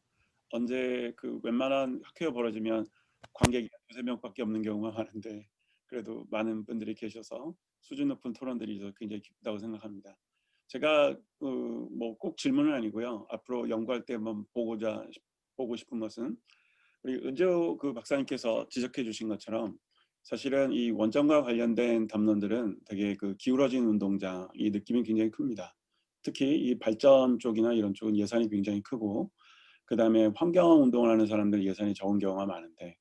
언제 웬만한 학회가 벌어지면 관객이 두세 명밖에 없는 경우가 많은데 그래도 많은 분들이 계셔서 수준 높은 토론들이 굉장히 기쁘다고 생각합니다. 제가 꼭 질문은 아니고요. 앞으로 연구할 때 한번 보고 싶은 것은 우리 은재호 박사님께서 지적해 주신 것처럼 사실은 이 원전과 관련된 담론들은 되게 기울어진 운동장 이 느낌이 굉장히 큽니다. 특히 이 발전 쪽이나 이런 쪽은 예산이 굉장히 크고 그 다음에 환경 운동을 하는 사람들 예산이 적은 경우가 많은데,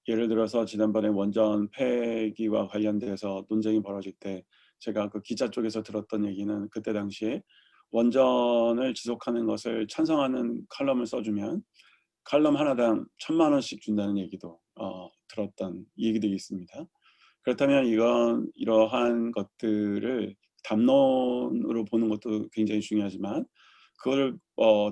예를 들어서 지난번에 원전 폐기와 관련돼서 논쟁이 벌어질 때 제가 기자 쪽에서 들었던 얘기는 그때 당시에 원전을 지속하는 것을 찬성하는 칼럼을 써주면 칼럼 하나당 1,000만 원씩 준다는 얘기도 들었던 얘기들이 있습니다. 그렇다면 이러한 것들을 담론으로 보는 것도 굉장히 중요하지만 그걸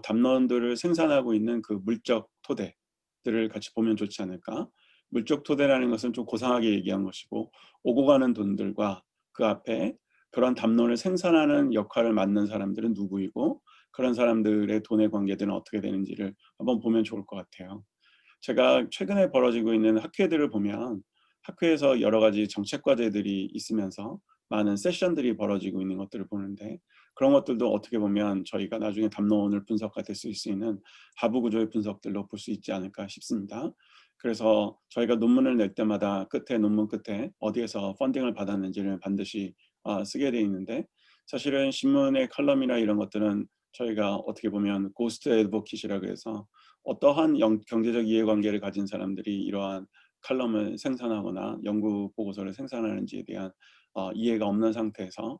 담론들을 생산하고 있는 물적 토대들을 같이 보면 좋지 않을까. 물적 토대라는 것은 좀 고상하게 얘기한 것이고 오고 가는 돈들과 그 앞에 그런 담론을 생산하는 역할을 맡는 사람들은 누구이고 그런 사람들의 돈의 관계들은 어떻게 되는지를 한번 보면 좋을 것 같아요. 제가 최근에 벌어지고 있는 학회들을 보면 학회에서 여러 가지 정책 과제들이 있으면서 많은 세션들이 벌어지고 있는 것들을 보는데 그런 것들도 어떻게 보면 저희가 나중에 담론을 분석할 수 있는 하부 구조의 분석들로 볼 수 있지 않을까 싶습니다. 그래서 저희가 논문을 낼 때마다 논문 끝에 어디에서 펀딩을 받았는지를 반드시 쓰게 돼 있는데, 사실은 신문의 칼럼이나 이런 것들은 저희가 어떻게 보면 고스트 애드보킷이라고 해서 어떠한 경제적 이해관계를 가진 사람들이 이러한 칼럼을 생산하거나 연구 보고서를 생산하는지에 대한 이해가 없는 상태에서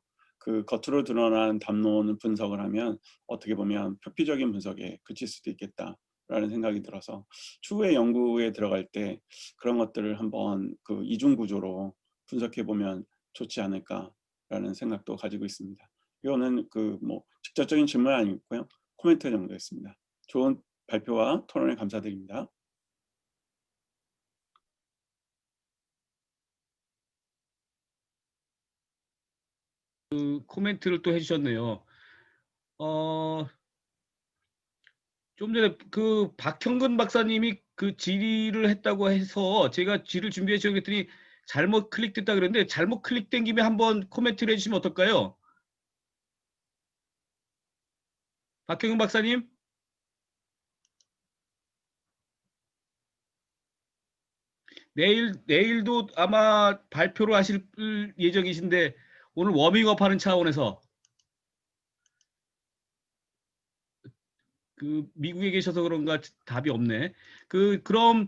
겉으로 드러난 담론을 분석을 하면 어떻게 보면 표피적인 분석에 그칠 수도 있겠다라는 생각이 들어서 추후에 연구에 들어갈 때 그런 것들을 한번 이중 구조로 분석해 보면 좋지 않을까라는 생각도 가지고 있습니다. 이거는 직접적인 질문은 아니고요. 코멘트 정도였습니다. 좋은 발표와 토론에 감사드립니다. 코멘트를 또 해주셨네요. 좀 전에 그 박형근 박사님이 그 질의를 했다고 해서 제가 질의를 준비해 주려고 했더니 잘못 클릭됐다 그랬는데 잘못 클릭된 김에 한번 코멘트를 해주시면 어떨까요? 박형근 박사님? 내일도 아마 발표를 하실 예정이신데 오늘 워밍업 하는 차원에서 그 미국에 계셔서 그런가 답이 없네. 그럼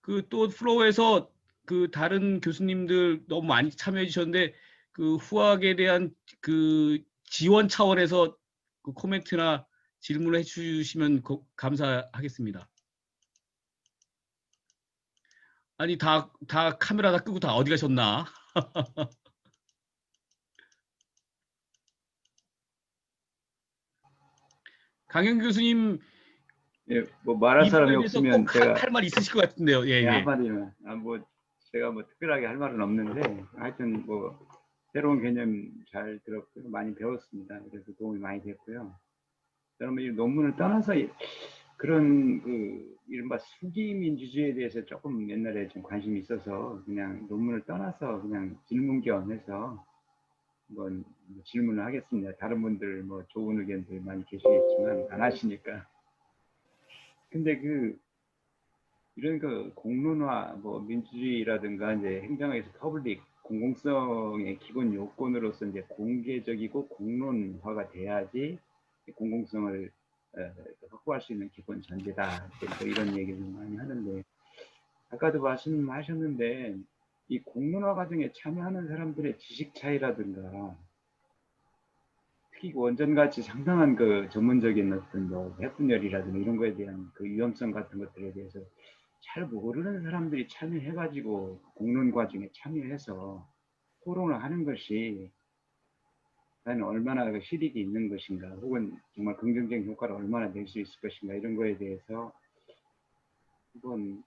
그 또 플로우에서 그 다른 교수님들 너무 많이 참여해 주셨는데 그 후학에 대한 그 지원 차원에서 그 코멘트나 질문을 해 주시면 감사하겠습니다. 아니 다 카메라 다 끄고 다 어디 가셨나? 강현 교수님 예, 뭐 말할 이 사람이 부분에 대해서 없으면 꼭 제가 할 말 있으실 것 같은데요. 예, 예, 예. 한마디만 뭐 제가 뭐 특별하게 할 말은 없는데 하여튼 뭐 새로운 개념 잘 들었고요. 많이 배웠습니다. 그래서 도움이 많이 됐고요. 저는 이 논문을 떠나서 그런 그 이른바 수기 민주주의에 대해서 조금 옛날에 좀 관심이 있어서 그냥 논문을 떠나서 그냥 질문 겸해서 한번 질문을 하겠습니다. 다른 분들 뭐 좋은 의견들 많이 계시겠지만 안 하시니까. 근데 이런 그 공론화, 뭐 민주주의라든가 이제 행정에서 퍼블릭 공공성의 기본 요건으로서 이제 공개적이고 공론화가 돼야지 공공성을 확보할 수 있는 기본 전제다. 뭐 이런 얘기를 많이 하는데 아까도 말씀하셨는데 이 공론화 과정에 참여하는 사람들의 지식 차이라든가 특히 원전같이 상당한 그 전문적인 어떤 뭐 해분열이라든가 이런 거에 대한 그 위험성 같은 것들에 대해서 잘 모르는 사람들이 참여해가지고 공론 과정에 참여해서 토론을 하는 것이 과연 얼마나 그 실익이 있는 것인가 혹은 정말 긍정적인 효과를 얼마나 낼 수 있을 것인가 이런 거에 대해서 한번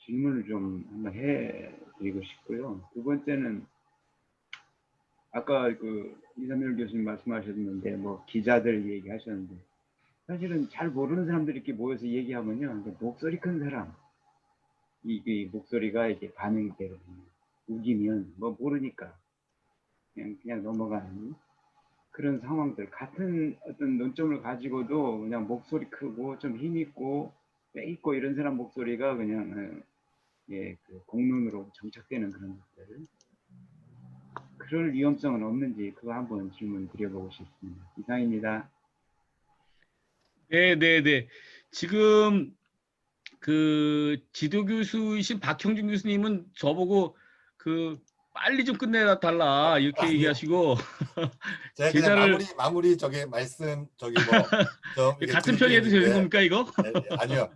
질문을 좀 한번 해드리고 싶고요. 두 번째는 아까 그 이삼열 교수님 말씀하셨는데 뭐 기자들 얘기하셨는데 사실은 잘 모르는 사람들이 이렇게 모여서 얘기하면요 목소리 큰 사람 이 목소리가 이렇게 반영되거든요. 우기면 뭐 모르니까 그냥 넘어가는 그런 상황들 같은 어떤 논점을 가지고도 그냥 목소리 크고 좀 힘 있고 빼 있고 이런 사람 목소리가 그냥 그 공론으로 정착되는 그런 것들 그럴 위험성은 없는지 그거 한번 질문 드려보고 싶습니다. 이상입니다. 네. 지금 그 지도 교수이신 박형준 교수님은 저보고 그 빨리 좀 끝내라 달라 이렇게 아니요. 얘기하시고 제가 그냥 계좌를 마무리 저기 말씀 저기 뭐 좀 이렇게 같은 드릴 편이 게 해도 되는 있는데 겁니까 이거? 아니요.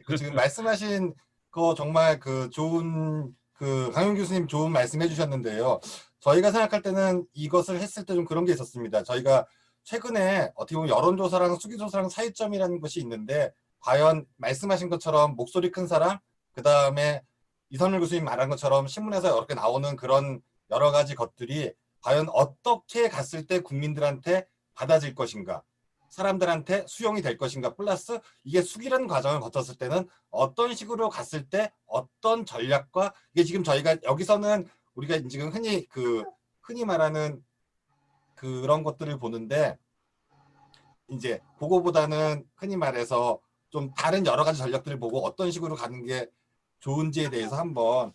그 지금 말씀하신 거 정말 그 좋은 그 강용 교수님 좋은 말씀 해주셨는데요. 저희가 생각할 때는 이것을 했을 때 좀 그런 게 있었습니다. 저희가 최근에 어떻게 보면 여론조사랑 수기조사랑 차이점이라는 것이 있는데 과연 말씀하신 것처럼 목소리 큰 사람 그 다음에 이선율 교수님 말한 것처럼 신문에서 여러 개 나오는 그런 여러 가지 것들이 과연 어떻게 갔을 때 국민들한테 받아질 것인가 사람들한테 수용이 될 것인가 플러스 이게 수기라는 과정을 거쳤을 때는 어떤 식으로 갔을 때 어떤 전략과 이게 지금 저희가 여기서는 우리가 지금 흔히 말하는 그런 것들을 보는데 이제 그거보다는 흔히 말해서 좀 다른 여러 가지 전략들을 보고 어떤 식으로 가는 게 좋은지에 대해서 한번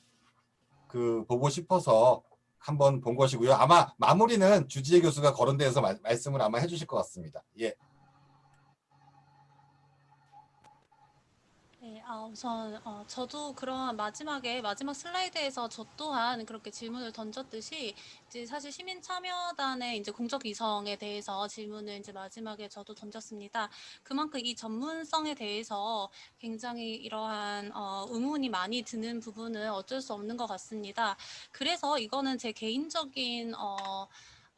보고 싶어서 한번 본 것이고요. 아마 마무리는 주지혜 교수가 거론대에서 말씀을 아마 해주실 것 같습니다. 예. 네, 우선 저도 그런 마지막 슬라이드에서 저 또한 그렇게 질문을 던졌듯이 이제 사실 시민 참여단의 이제 공적 이성에 대해서 질문을 이제 마지막에 저도 던졌습니다. 그만큼 이 전문성에 대해서 굉장히 이러한 의문이 많이 드는 부분은 어쩔 수 없는 것 같습니다. 그래서 이거는 제 개인적인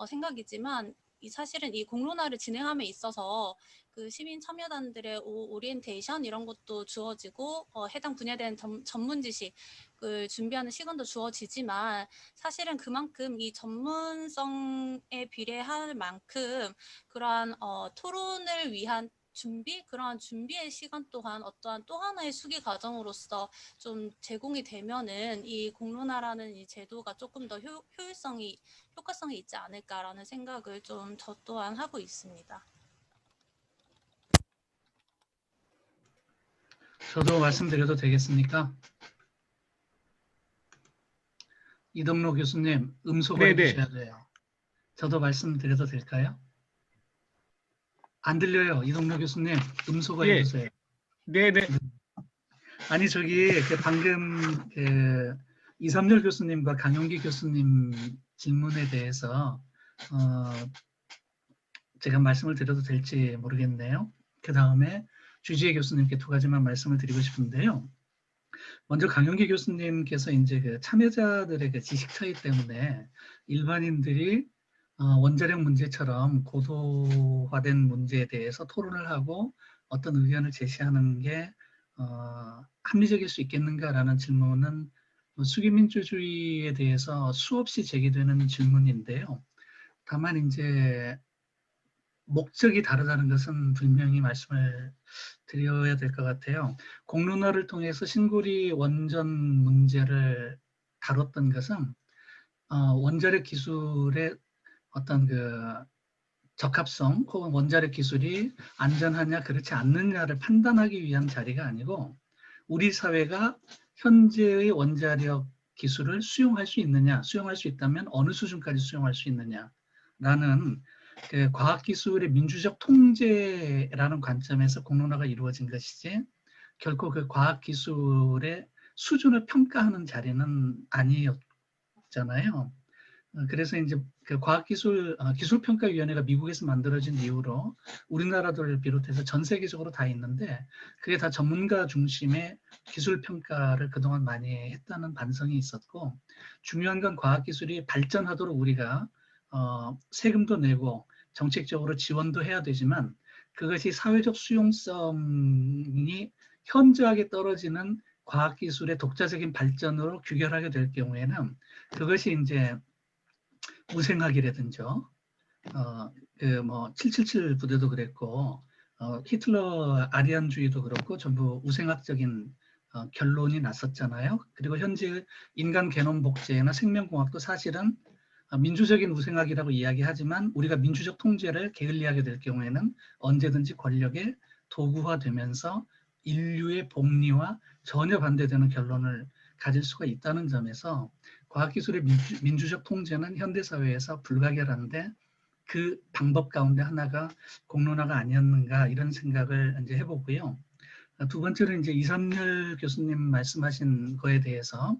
생각이지만 사실은 이 공론화를 진행함에 있어서 그 시민 참여단들의 오리엔테이션 이런 것도 주어지고 해당 분야에 대한 전문 지식을 준비하는 시간도 주어지지만 사실은 그만큼 이 전문성에 비례할 만큼 그러한 토론을 위한 그러한 준비의 시간 또한 어떠한 또 하나의 수기 과정으로서 좀 제공이 되면은 이 공론화라는 이 제도가 조금 더 효과성이 있지 않을까라는 생각을 좀 저 또한 하고 있습니다. 저도 말씀드려도 되겠습니까? 이덕로 교수님, 음소거 네네. 해주셔야 돼요. 저도 말씀드려도 될까요? 안 들려요. 이덕로 교수님, 음소거 예. 해주세요. 네네. 아니 저기 방금 이삼열 교수님과 강용기 교수님 질문에 대해서 제가 말씀을 드려도 될지 모르겠네요. 그 다음에 주지혜 교수님께 두 가지만 말씀을 드리고 싶은데요. 먼저 강용기 교수님께서 이제 그 참여자들의 그 지식 차이 때문에 일반인들이 원자력 문제처럼 고도화된 문제에 대해서 토론을 하고 어떤 의견을 제시하는 게 합리적일 수 있겠는가라는 질문은 수기민주주의에 대해서 수없이 제기되는 질문인데요. 다만 이제 목적이 다르다는 것은 분명히 말씀을 드려야 될 것 같아요. 공론화를 통해서 신고리 원전 문제를 다뤘던 것은 원자력 기술의 어떤 그 적합성 혹은 원자력 기술이 안전하냐 그렇지 않느냐를 판단하기 위한 자리가 아니고 우리 사회가 현재의 원자력 기술을 수용할 수 있느냐, 수용할 수 있다면 어느 수준까지 수용할 수 있느냐라는 그 과학기술의 민주적 통제라는 관점에서 공론화가 이루어진 것이지 결코 그 과학기술의 수준을 평가하는 자리는 아니었잖아요. 그래서 이제 그 기술평가위원회가 미국에서 만들어진 이후로 우리나라를 비롯해서 전 세계적으로 다 있는데 그게 다 전문가 중심의 기술평가를 그동안 많이 했다는 반성이 있었고 중요한 건 과학기술이 발전하도록 우리가 세금도 내고 정책적으로 지원도 해야 되지만 그것이 사회적 수용성이 현저하게 떨어지는 과학기술의 독자적인 발전으로 규결하게 될 경우에는 그것이 이제 우생학이라든지 뭐 777 부대도 그랬고 히틀러 아리안주의도 그렇고 전부 우생학적인 결론이 났었잖아요. 그리고 현재 인간 게놈 복제나 생명공학도 사실은 민주적인 우생학이라고 이야기하지만 우리가 민주적 통제를 게을리하게 될 경우에는 언제든지 권력의 도구화되면서 인류의 복리와 전혀 반대되는 결론을 가질 수가 있다는 점에서 과학기술의 민주적 통제는 현대사회에서 불가결한데 그 방법 가운데 하나가 공론화가 아니었는가 이런 생각을 이제 해보고요. 두 번째로 이제 이삼열 교수님 말씀하신 거에 대해서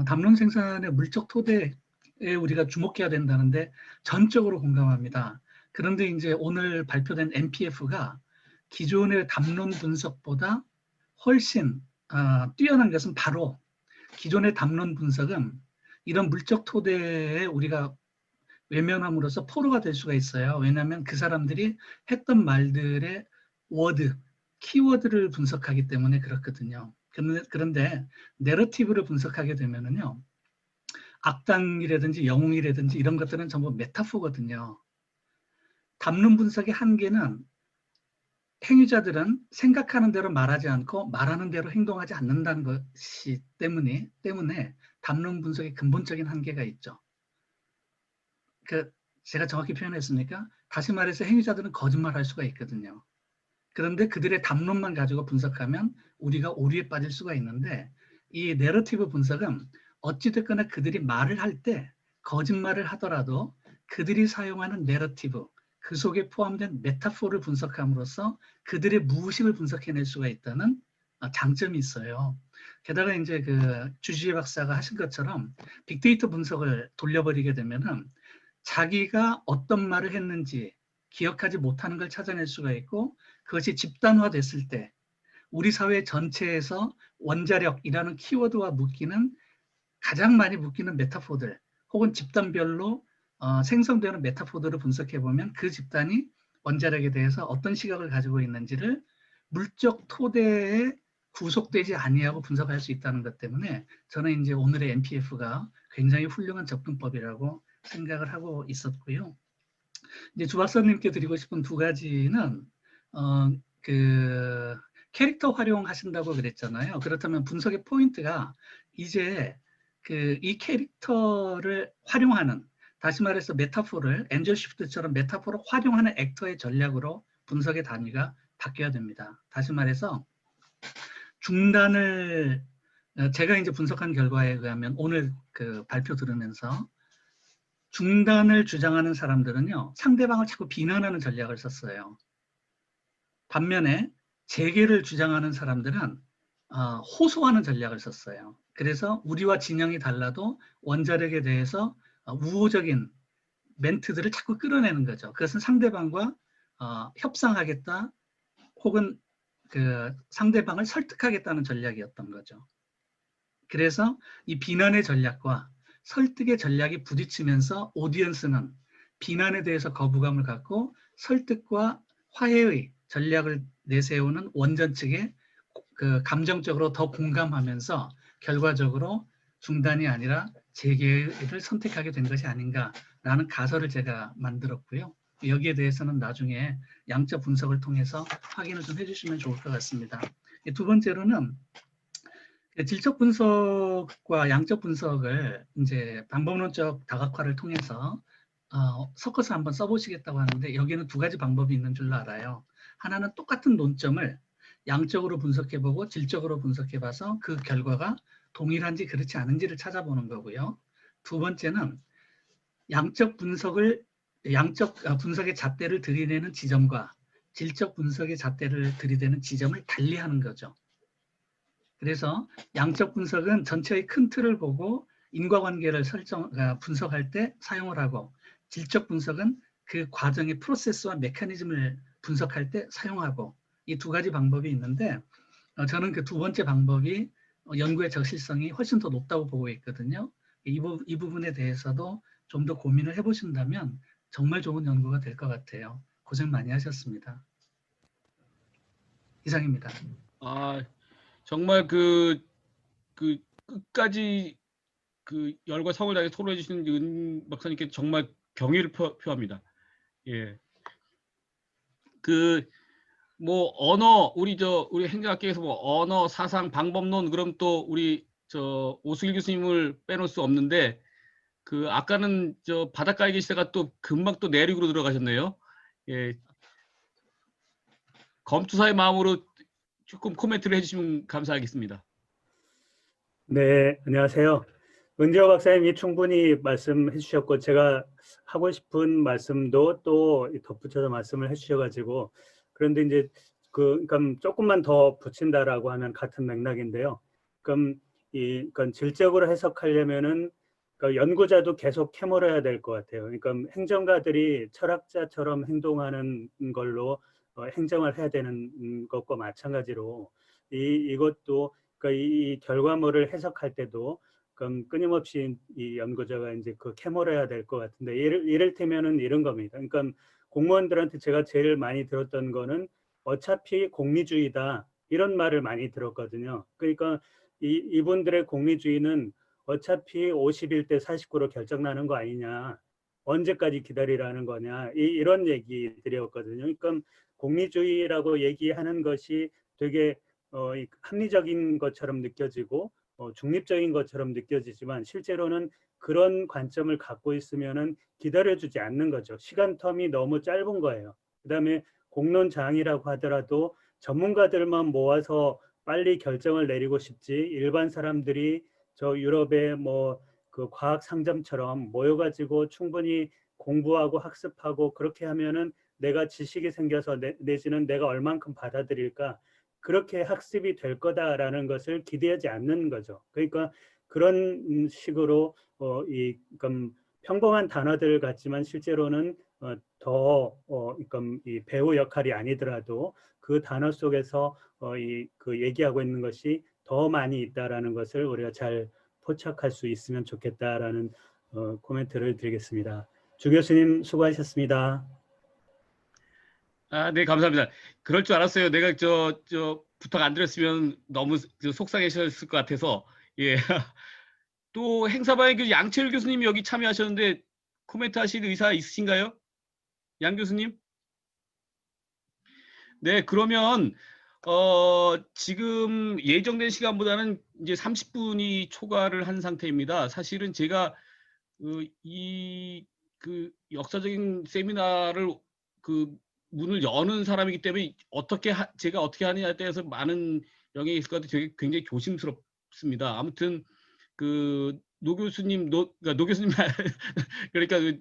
담론 생산의 물적 토대에 우리가 주목해야 된다는데 전적으로 공감합니다. 그런데 이제 오늘 발표된 NPF가 기존의 담론 분석보다 훨씬 뛰어난 것은 바로 기존의 담론 분석은 이런 물적 토대에 우리가 외면함으로써 포로가 될 수가 있어요. 왜냐하면 그 사람들이 했던 말들의 키워드를 분석하기 때문에 그렇거든요. 그런데 내러티브를 분석하게 되면은요, 악당이라든지 영웅이라든지 이런 것들은 전부 메타포거든요. 담론 분석의 한계는 행위자들은 생각하는 대로 말하지 않고 말하는 대로 행동하지 않는다는 것이 때문에 담론 분석의 근본적인 한계가 있죠. 제가 정확히 표현했습니까? 다시 말해서 행위자들은 거짓말할 수가 있거든요. 그런데 그들의 담론만 가지고 분석하면 우리가 오류에 빠질 수가 있는데 이 내러티브 분석은 어찌됐거나 그들이 말을 할 때 거짓말을 하더라도 그들이 사용하는 내러티브, 그 속에 포함된 메타포를 분석함으로써 그들의 무의식을 분석해낼 수가 있다는 장점이 있어요. 게다가 이제 그 주지혜 박사가 하신 것처럼 빅데이터 분석을 돌려버리게 되면은 자기가 어떤 말을 했는지 기억하지 못하는 걸 찾아낼 수가 있고 그것이 집단화됐을 때 우리 사회 전체에서 원자력이라는 키워드와 묶이는 가장 많이 묶이는 메타포들 혹은 집단별로 생성되는 메타포들을 분석해보면 그 집단이 원자력에 대해서 어떤 시각을 가지고 있는지를 물적 토대에 구속되지 아니하고 분석할 수 있다는 것 때문에 저는 이제 오늘의 NPF가 굉장히 훌륭한 접근법이라고 생각을 하고 있었고요. 이제 주 박사님께 드리고 싶은 두 가지는 그 캐릭터 활용하신다고 그랬잖아요. 그렇다면 분석의 포인트가 이제 이 캐릭터를 활용하는, 다시 말해서 메타포를 엔젤 시프트처럼 메타포를 활용하는 액터의 전략으로 분석의 단위가 바뀌어야 됩니다. 다시 말해서 중단을 제가 이제 분석한 결과에 의하면 오늘 그 발표 들으면서 중단을 주장하는 사람들은요, 상대방을 자꾸 비난하는 전략을 썼어요. 반면에 재개를 주장하는 사람들은 호소하는 전략을 썼어요. 그래서 우리와 진영이 달라도 원자력에 대해서 우호적인 멘트들을 자꾸 끌어내는 거죠. 그것은 상대방과 협상하겠다 혹은 그 상대방을 설득하겠다는 전략이었던 거죠. 그래서 이 비난의 전략과 설득의 전략이 부딪히면서 오디언스는 비난에 대해서 거부감을 갖고 설득과 화해의 전략을 내세우는 원전 측에 그 감정적으로 더 공감하면서 결과적으로 중단이 아니라 재개를 선택하게 된 것이 아닌가라는 가설을 제가 만들었고요. 여기에 대해서는 나중에 양적 분석을 통해서 확인을 좀 해주시면 좋을 것 같습니다. 두 번째로는 질적 분석과 양적 분석을 이제 방법론적 다각화를 통해서 섞어서 한번 써보시겠다고 하는데, 여기에는 두 가지 방법이 있는 줄로 알아요. 하나는 똑같은 논점을 양적으로 분석해보고 질적으로 분석해봐서 그 결과가 동일한지 그렇지 않은지를 찾아보는 거고요. 두 번째는 양적 분석의 잣대를 들이대는 지점과 질적 분석의 잣대를 들이대는 지점을 달리하는 거죠. 그래서 양적 분석은 전체의 큰 틀을 보고 인과관계를 분석할 때 사용을 하고, 질적 분석은 그 과정의 프로세스와 메커니즘을 분석할 때 사용하고, 이 두 가지 방법이 있는데 저는 그 두 번째 방법이 연구의 적실성이 훨씬 더 높다고 보고 있거든요. 이 부분에 대해서도 좀 더 고민을 해보신다면 정말 좋은 연구가 될 것 같아요. 고생 많이 하셨습니다. 이상입니다. 정말 그 끝까지 그 열과 성을 다해 토론해 주신 은 박사님께 정말 경의를 표합니다. 예. 뭐 언어, 우리 행정학계에서 뭐 언어, 사상, 방법론, 그럼 또 우리 오수길 교수님을 빼놓을 수 없는데, 아까는 바닷가에 계시다가 또 금방 또 내륙으로 들어가셨네요. 예. 검투사의 마음으로 조금 코멘트를 해주시면 감사하겠습니다. 네, 안녕하세요. 은재호 박사님이 충분히 말씀해 주셨고, 제가 하고 싶은 말씀도 또 덧붙여서 말씀을 해 주셔가지고, 그런데 이제 그러니까 조금만 더 붙인다라고 하면 같은 맥락인데요. 그럼 그러니까 질적으로 해석하려면은 그러니까 연구자도 계속 캐물어야 될 것 같아요. 그러니까 행정가들이 철학자처럼 행동하는 걸로 행정을 해야 되는 것과 마찬가지로 이것도 그러니까 이 결과물을 해석할 때도 그럼 끊임없이 이 연구자가 이제 캐물어야 될 것 같은데, 이를테면은 이런 겁니다. 그러니까 공무원들한테 제가 제일 많이 들었던 거는 어차피 공리주의다, 이런 말을 많이 들었거든요. 그러니까 이분들의 공리주의는 어차피 51대 49로 결정나는 거 아니냐, 언제까지 기다리라는 거냐, 이런 얘기들이었거든요. 그러니까 공리주의라고 얘기하는 것이 되게 합리적인 것처럼 느껴지고 중립적인 것처럼 느껴지지만, 실제로는 그런 관점을 갖고 있으면은 기다려주지 않는 거죠. 시간 텀이 너무 짧은 거예요. 그다음에 공론장이라고 하더라도 전문가들만 모아서 빨리 결정을 내리고 싶지, 일반 사람들이 저 유럽의 뭐 그 과학 상점처럼 모여가지고 충분히 공부하고 학습하고 그렇게 하면은 내가 지식이 생겨서 내지는 내가 얼만큼 받아들일까, 그렇게 학습이 될 거다라는 것을 기대하지 않는 거죠. 그러니까 그런 식으로 그러니까 평범한 단어들 같지만 실제로는 그러니까 이 배우 역할이 아니더라도 그 단어 속에서 그 얘기하고 있는 것이 더 많이 있다라는 것을 우리가 잘 포착할 수 있으면 좋겠다라는 코멘트를 드리겠습니다. 주 교수님 수고하셨습니다. 네, 감사합니다. 그럴 줄 알았어요. 내가 부탁 안 드렸으면 너무 속상해하셨을 것 같아서. 예. 또 행사반의 양채율 교수님이 여기 참여하셨는데 코멘트 하실 의사 있으신가요? 양 교수님? 네, 그러면 지금 예정된 시간보다는 이제 30분이 초과를 한 상태입니다. 사실은 제가 그 역사적인 세미나를 그 문을 여는 사람이기 때문에 제가 어떻게 하느냐에 대해서 많은 영향이 있을 것 같아요. 되게 굉장히 조심스럽습니다. 아무튼 그 노 교수님, 그러니까 노 교수님 그러니까 그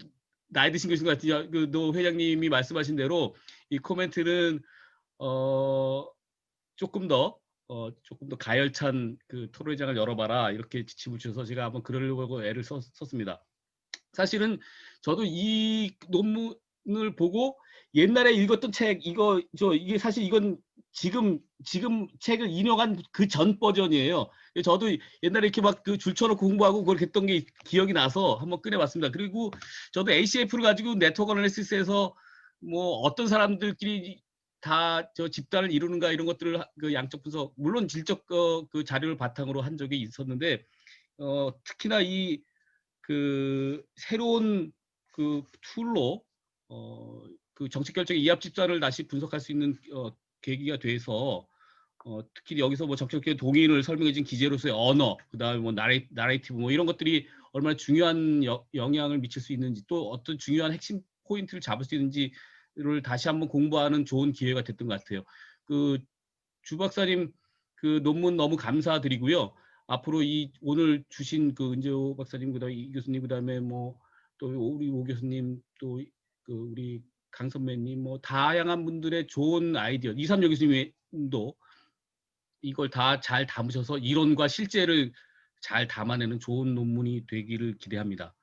나이 드신 교수님 같은 그 노 회장님이 말씀하신 대로 이 코멘트는 조금 더 가열찬 그 토론회장을 열어봐라 이렇게 지침을 주셔서 제가 한번 그러려고 애를 썼습니다. 사실은 저도 이 논문을 보고 옛날에 읽었던 책 이게 사실 이건 지금 책을 인용한 그 전 버전이에요. 저도 옛날에 이렇게 막 그 줄쳐놓고 공부하고 그렇게 했던 게 기억이 나서 한번 꺼내봤습니다. 그리고 저도 ACF를 가지고 네트워크 어널리시스에서 뭐 어떤 사람들끼리 다 저 집단을 이루는가 이런 것들을 그 양적 분석, 물론 질적 그 자료를 바탕으로 한 적이 있었는데 특히나 이 그 새로운 그 툴로 그 정책 결정의 이합 집단을 다시 분석할 수 있는 계기가 돼서 특히 여기서 뭐 정책 결정 동의를 설명해 준 기재로서의 언어, 그다음에 뭐 나레이티브 뭐 이런 것들이 얼마나 중요한 영향을 미칠 수 있는지, 또 어떤 중요한 핵심 포인트를 잡을 수 있는지를 다시 한번 공부하는 좋은 기회가 됐던 것 같아요. 그 주 박사님 그 논문 너무 감사드리고요. 앞으로 오늘 주신 그 은재호 박사님, 그다음에 이 교수님, 그다음에 뭐 또 우리 오 교수님, 또 그 우리 강 선배님, 뭐 다양한 분들의 좋은 아이디어, 이삼여 교수님도 이걸 다 잘 담으셔서 이론과 실제를 잘 담아내는 좋은 논문이 되기를 기대합니다.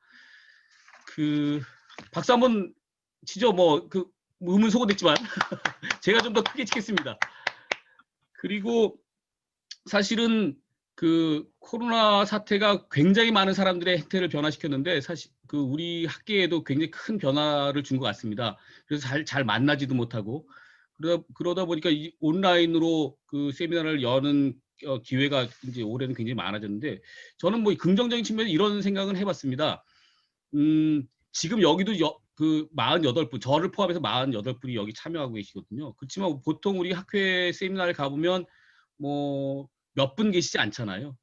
그 박수 한번 치죠. 뭐 그 의문소거됐지만 제가 좀 더 크게 치겠습니다. 그리고 사실은 그 코로나 사태가 굉장히 많은 사람들의 행태를 변화시켰는데 사실 그 우리 학계에도 굉장히 큰 변화를 준 것 같습니다. 그래서 잘 만나지도 못하고 그러다 보니까 이 온라인으로 그 세미나를 여는 기회가 이제 올해는 굉장히 많아졌는데, 저는 뭐 긍정적인 측면에서 이런 생각은 해봤습니다. 지금 여기도 그 48분, 저를 포함해서 48분이 여기 참여하고 계시거든요. 그렇지만 보통 우리 학회 세미나를 가보면 뭐 몇 분 계시지 않잖아요.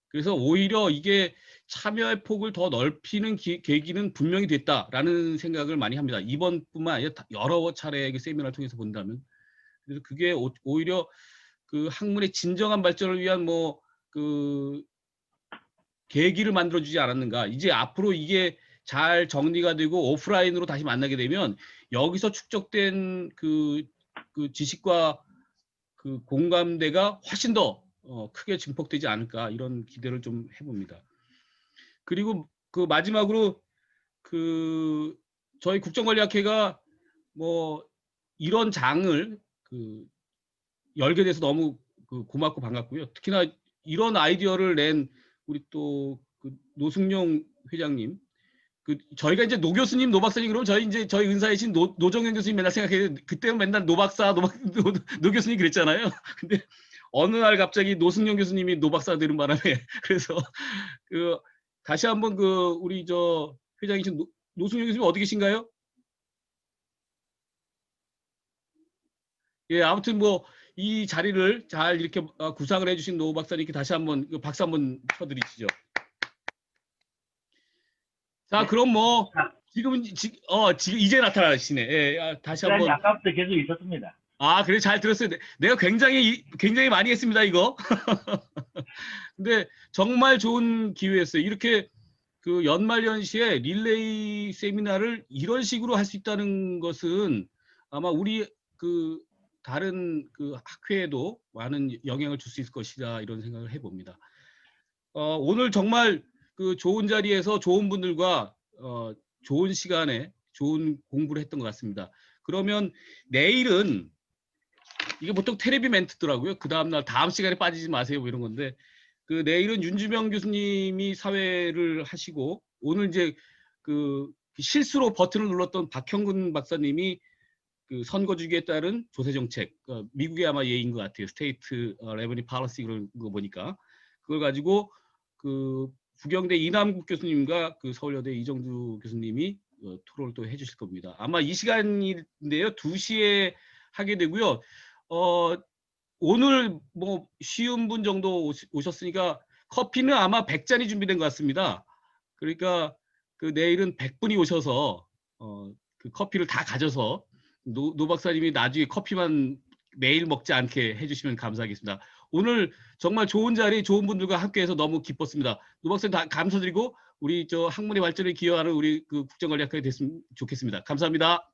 그래서 오히려 이게 참여의 폭을 더 넓히는 계기는 분명히 됐다라는 생각을 많이 합니다. 이번뿐만 아니라 여러 차례의 그 세미나를 통해서 본다면. 그래서 그게 오히려 그 학문의 진정한 발전을 위한 뭐 그 계기를 만들어주지 않았는가. 이제 앞으로 이게 잘 정리가 되고 오프라인으로 다시 만나게 되면 여기서 축적된 그 지식과 그 공감대가 훨씬 더 크게 증폭되지 않을까, 이런 기대를 좀 해봅니다. 그리고 그 마지막으로 그 저희 국정관리학회가 뭐 이런 장을 그 열게 돼서 너무 그 고맙고 반갑고요. 특히나 이런 아이디어를 낸 우리 또 그 노승용 회장님, 그 저희가 이제 노 교수님, 노 박사님 그러면 저희 은사이신 노정현 교수님 맨날 생각해요. 그때는 맨날 노 박사, 노 교수님 그랬잖아요. 근데 어느 날 갑자기 노승용 교수님이 노 박사 되는 바람에 그래서 그 다시 한번 그 우리 저 회장이신 노승용 교수님 어디 계신가요? 예, 아무튼 뭐 이 자리를 잘 이렇게 구상을 해주신 노 박사님께 다시 한번 박수 한번 쳐드리시죠. 자, 그럼 뭐 지금 이제 나타나시네. 예, 다시 한번. 아까부터 계속 있었습니다. 아, 그래, 잘 들었어요. 내가 굉장히 많이 했습니다, 이거. 근데 정말 좋은 기회였어요. 이렇게 그 연말연시에 릴레이 세미나를 이런 식으로 할 수 있다는 것은 아마 우리 그 다른 그 학회에도 많은 영향을 줄 수 있을 것이다, 이런 생각을 해봅니다. 오늘 정말 그 좋은 자리에서 좋은 분들과 좋은 시간에 좋은 공부를 했던 것 같습니다. 그러면 내일은 이게 보통 테레비 멘트더라고요. 그 다음날 다음 시간에 빠지지 마세요, 뭐 이런 건데, 그 내일은 윤주명 교수님이 사회를 하시고, 오늘 이제 그 실수로 버튼을 눌렀던 박형근 박사님이 그 선거 주기에 따른 조세 정책, 미국의 아마 예인 것 같아요. 스테이트 레버니 팔러시 그런 거 보니까 그걸 가지고 그 부경대 이남국 교수님과 그 서울여대 이정주 교수님이 토론을 또 해주실 겁니다. 아마 이 시간인데요. 2시에 하게 되고요. 오늘 뭐 쉬운 분 정도 오셨으니까 커피는 아마 100잔이 준비된 것 같습니다. 그러니까 그 내일은 100분이 오셔서 그 커피를 다 가져서 노 박사님이 나중에 커피만 매일 먹지 않게 해주시면 감사하겠습니다. 오늘 정말 좋은 자리, 좋은 분들과 함께해서 너무 기뻤습니다. 노 박사님 다 감사드리고 우리 저 학문의 발전에 기여하는 우리 그 국정관리학회가 됐으면 좋겠습니다. 감사합니다.